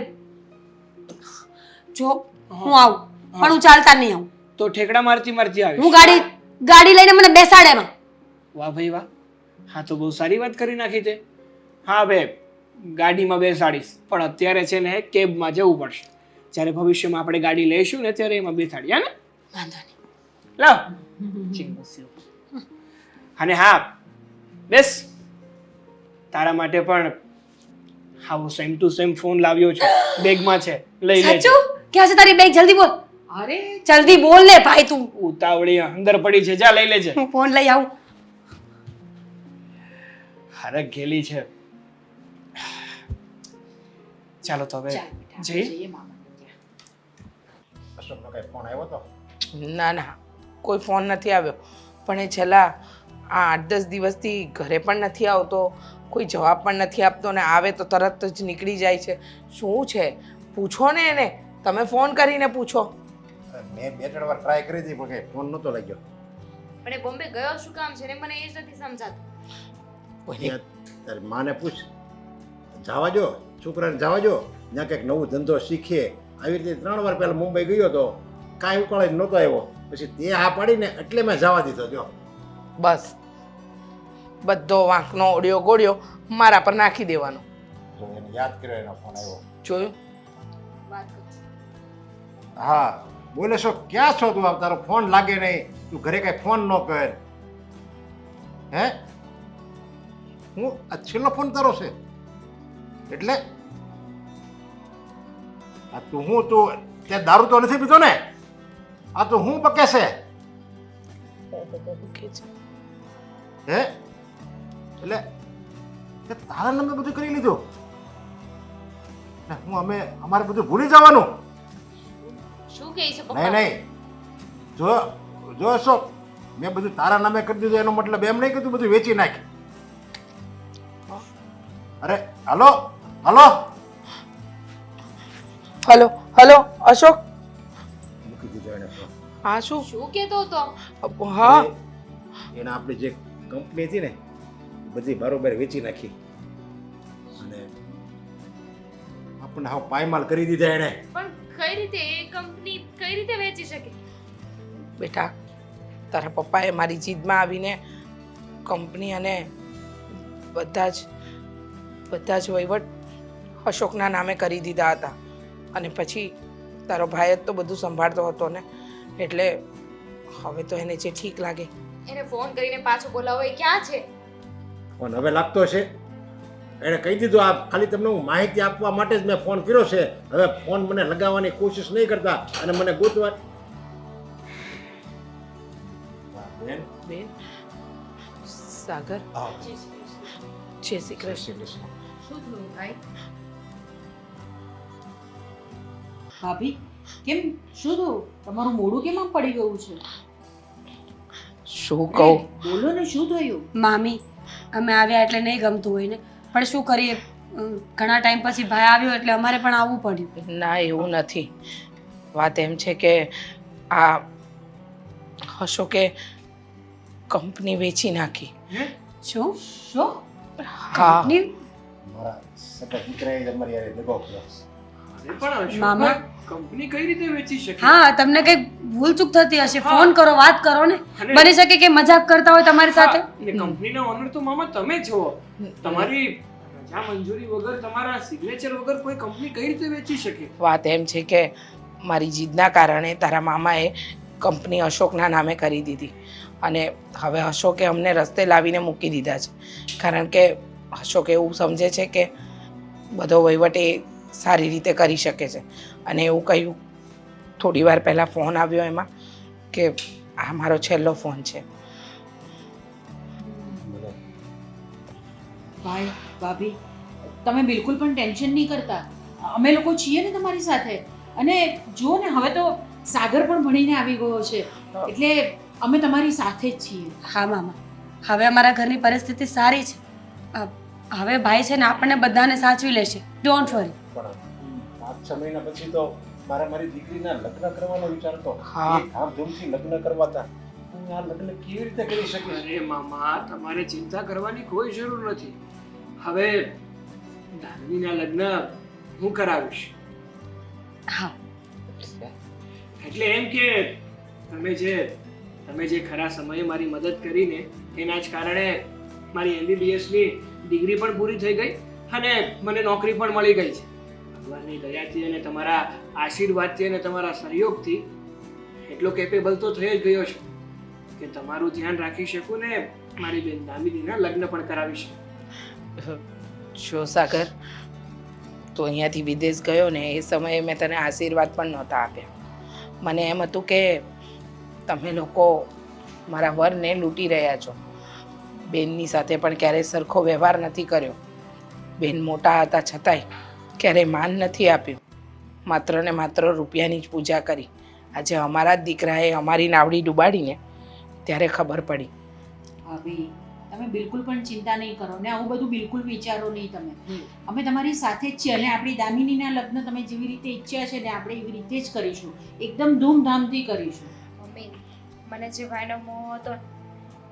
જો હું આવું પણ હું ચાલતા નહીં આવું. તો ઠેકડા મારતી મારતી હું આવી. ગાડી લઈને મને બેસાડે એમાં. વાહ ભાઈ વાહ, હા તો બહુ સારી વાત કરી નાખી તે. હા બે ગાડીમાં બેસાડીશ, પણ અત્યારે છે ને કેબમાં જવું પડશે. જ્યારે ભવિષ્યમાં આપણે ગાડી લઈશું ને ત્યારે એમાં બેસાડીએ, હા ને? વાંધો નહીં. લાવ ચિંગુસ્યું. અને હા બેસ, તારા માટે પણ આવો સેમ ટુ સેમ ફોન લાવ્યો છું, બેગમાં છે, લઈ લેજે. સાચું? ક્યાં છે તારી બેગ? જલ્દી બોલ. અરે જલ્દી બોલ ને ભાઈ તું. ઉતાવળી અંદર પડી છે, જા લઈ લેજે. હું ફોન લઈ આવું. હરક ગેલી છે. ચાલો તો હવે ચાલ બેટા, આપણે જઈએ. જઈએ મામાને ત્યાં. અશોકનો કઈ ફોન આવ્યો તો? ના ના, કોઈ ફોન નથી આવ્યો. પણ એ છેલ્લા આ 8-10 દિવસથી ઘરે પણ નથી આવતો, કોઈ જવાબ પણ નથી આપતો ને આવે તો તરત જ નીકળી જાય છે. શું છે પૂછો ને એને, તમે ફોન કરીને પૂછો. મેં 2-3 વાર ટ્રાય કરી હતી પણ કંઈ ફોન નહોતો લાગ્યો. પણ એ બોમ્બે ગયો શું કામ છે ને મને એ જ નથી સમજાતું. ત્યાં તારી માને પૂછ, જવા જો છોકરાને જવા જો, ત્યાં કંઈક નવું ધંધો શીખીએ. આવી રીતે 3 વાર પહેલાં મુંબઈ ગયો તો કાંઈ ઉકાળે નહોતો આવ્યો, પછી તે હા પાડીને એટલે મેં જવા દીધો. જો બસ બધો વાંકનો ઓડિયો ગોળ્યો મારા પર નાખી દેવાનો. જો એને યાદ કર્યો, એનો ફોન આવ્યો. જોયું? વાત કરું છું. હા બોલે છો, ક્યાં છો તું? તારો ફોન લાગે નહીં, તું ઘરે કાંઈ ફોન ન કર. હે હું આ છેલ્લો ફોન તારો છે એટલે આ તું ત્યાં દારૂ તો નથી પીતો ને? આ તો હું બકે છે હે? એટલે તે તારા નામે બધું કરી લીધું ને હું અમારે બધું ભૂલી જવાનું? શું કહે છે નહીં પપ્પા? નહીં, જો અશોક, મેં બધું તારા નામે કરી દીધું એનો મતલબ એમ નહીં કે તું બધું વેચી નાખ. અરે hello hello hello hello Ashok, મૂકી દીધો એને ફોન. હા શું? શું કહેતો હતો? હા એને આપણી જે કંપની હતી ને બધી બરોબર વેચી નાખી અને આપણને હાવ પાયમાલ કરી દીધા એને. પણ કઈ રીતે એ કંપની કઈ રીતે વેચી શકે? બેટા, તારા પપ્પાએ મારી જીદમાં આવીને કંપની અને બધા જ વહીવટ અશોકના નામે કરી દીધા હતા અને પછી તારો ભાઈ જ તો બધું સંભાળતો હતો ને, એટલે હવે તો એને જે ઠીક લાગે. એને ફોન કરીને પાછો બોલાવો. એ ક્યાં છે? ફોન હવે લાગતો છે. એણે કહી દીધું આ ખાલી તમને હું માહિતી આપવા માટે જ મેં ફોન કર્યો છે. હવે ફોન મને લગાવવાની કોશિશ નહીં કરતા અને મને ગોતવા. બેન બેન સાગર, જય શ્રી કૃષ્ણ. શું થયું ભાઈ? ભાભી કેમ, શું થયું? તમારું મોઢું કેમ આમ પડી ગયું છે? શું કહું? બોલો ને, શું થયું? મામી, અમે આવ્યા એટલે નહીં ગમતું હોય ને, પણ શું કરીએ, ઘણા ટાઈમ પછી ભાઈ આવ્યો એટલે અમારે પણ આવવું પડ્યું. ના એવું નથી. વાત એમ છે કે આ અશોકે કંપની વેચી નાખી. શું? શું? હા મારા સગા દીકરાએ જ અમારી યારે દગો કર્યો. પણ મામા? કંપની કઈ રીતે વેચી શકે? હા, તમને કઈ ભૂલચૂક થતી હશે, ફોન કરો, વાત કરો ને. અને- બની શકે કે મજાક કરતા હોય તમારી સાથે. ને કંપનીના ઓનર તો મામા તમે છો. તમારી રજા મંજૂરી વગર, તમારા સિગ્નેચર વગર કોઈ કંપની કઈ રીતે વેચી શકે? વાત એમ છે કે મારી જીદના કારણે તારા મામાએ કંપની અશોકના નામે કરી દીધી અને હવે અશોકે અમને રસ્તે લાવીને મૂકી દીધા છે, કારણ કે અશોક એવું સમજે છે કે બધો વહીવટ એ સારી રીતે કરી શકે છે. અને એવું કહ્યું થોડી વાર પહેલાં ફોન આવ્યો એમાં કે આ મારો છેલ્લો ફોન છે. ભાઈ ભાભી, તમે બિલકુલ પણ ટેન્શન નહીં કરતા. અમે લોકો છીએ ને તમારી સાથે. અને જુઓ ને, હવે તો સાગર પણ ભણીને આવી ગયો છે, એટલે અમે તમારી સાથે જ છીએ. હા મામા, હવે અમારા ઘરની પરિસ્થિતિ સારી છે. હવે ભાઈ છે ને આપણને બધાને સાચવી લેશે. Don't worry. પણ 5-6 મહિના પછી તો મારી દીકરીના લગ્ન કરવાનો વિચાર હતો. હા. એ ધામધૂમથી લગ્ન કરવા હતા. હું આ લગ્ન કેવી રીતે કરી શકીશ? અરે મામા, તમારે ચિંતા કરવાની કોઈ જરૂર નથી. હવે દાનવીના લગ્ન હું કરાવીશ. હા, એટલે એમ કે તમે જે ખરા સમયે મારી મદદ કરીને એના જ કારણે મારી MBBSની ડિગ્રી પણ પૂરી થઈ ગઈ અને મને નોકરી પણ મળી ગઈ છે. ભગવાનની દયાથી અને તમારા આશીર્વાદથી અને તમારા સહયોગથી એટલો કેપેબલ તો થઈ જ ગયો છું કે તમારું ધ્યાન રાખી શકું ને મારી બેન દામિનીના લગ્ન પણ કરાવી શકું. જો સાગર, તો અહીંયાથી વિદેશ ગયો ને એ સમયે મેં તને આશીર્વાદ પણ નહોતા આપ્યા. મને એમ હતું કે તમે લોકો મારા વરને લૂંટી રહ્યા છો. બેનની સાથે પણ ક્યારેય સરખો વ્યવહાર નથી કર્યો. બેન મોટા હતા છતાંય ક્યારેય માન નથી આપ્યું. માત્ર ને માત્ર રૂપિયાની જ પૂજા કરી. આજે અમારા જ દીકરાએ અમારી નાવડી ડૂબાડીને ત્યારે ખબર પડી. ભાભી તમે બિલકુલ પણ ચિંતા નહીં કરો ને આવું બધું બિલકુલ વિચારો નહીં તમે. અમે તમારી સાથે જ છીએ અને આપણી દામિનીના લગ્ન તમે જેવી રીતે ઈચ્છ્યા છે ને આપણે એવી રીતે જ કરીશું. એકદમ ધૂમધામથી કરીશું. મમ્મી મને જે ભાઈનો મોહ હતો ને,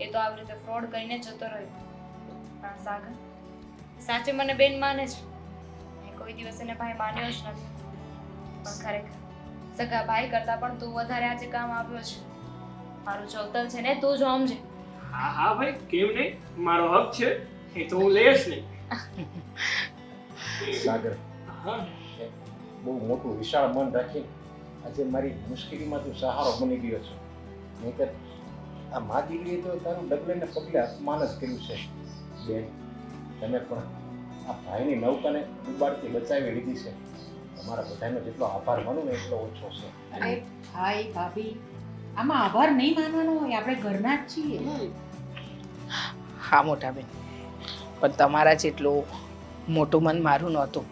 એ તો આવી રીતે ફ્રોડ કરીને જતો રહ્યો. પણ સાગર સાચે મને બેન માને છે. મેં કોઈ દિવસ એને ભાઈ માન્યો જ નથી. પણ ખરેખર સગા ભાઈ કરતાં પણ તું વધારે આજે કામ આવ્યો છે. મારું ચૌતલ છે ને તું જ સમજે. હા હા ભાઈ, કેમ નહીં, મારો હક છે એ તો હું લઈશ નહીં. સાગર, હા બહુ મોટું વિશાળ મન રાખી આજે મારી મુશ્કેલીમાં તું સહારો બની ગયો છે. નહીંતર આ મા દીકરીએ તો તારું ડગલે ને પગલે અપમાન જ કર્યું છે. બેન, તમે પણ આ ભાઈની નૌકાને ડૂબાડતી બચાવી લીધી છે. તમારા બધાનો જેટલો આભાર માનું ને એટલો ઓછો છે. અરે ભાઈ ભાભી આમાં આભાર નહીં માનવાનો હોય, આપણે ઘરના જ છીએ. હા મોટા બેન, પણ તમારા જેટલું મોટું મન મારું નહોતું.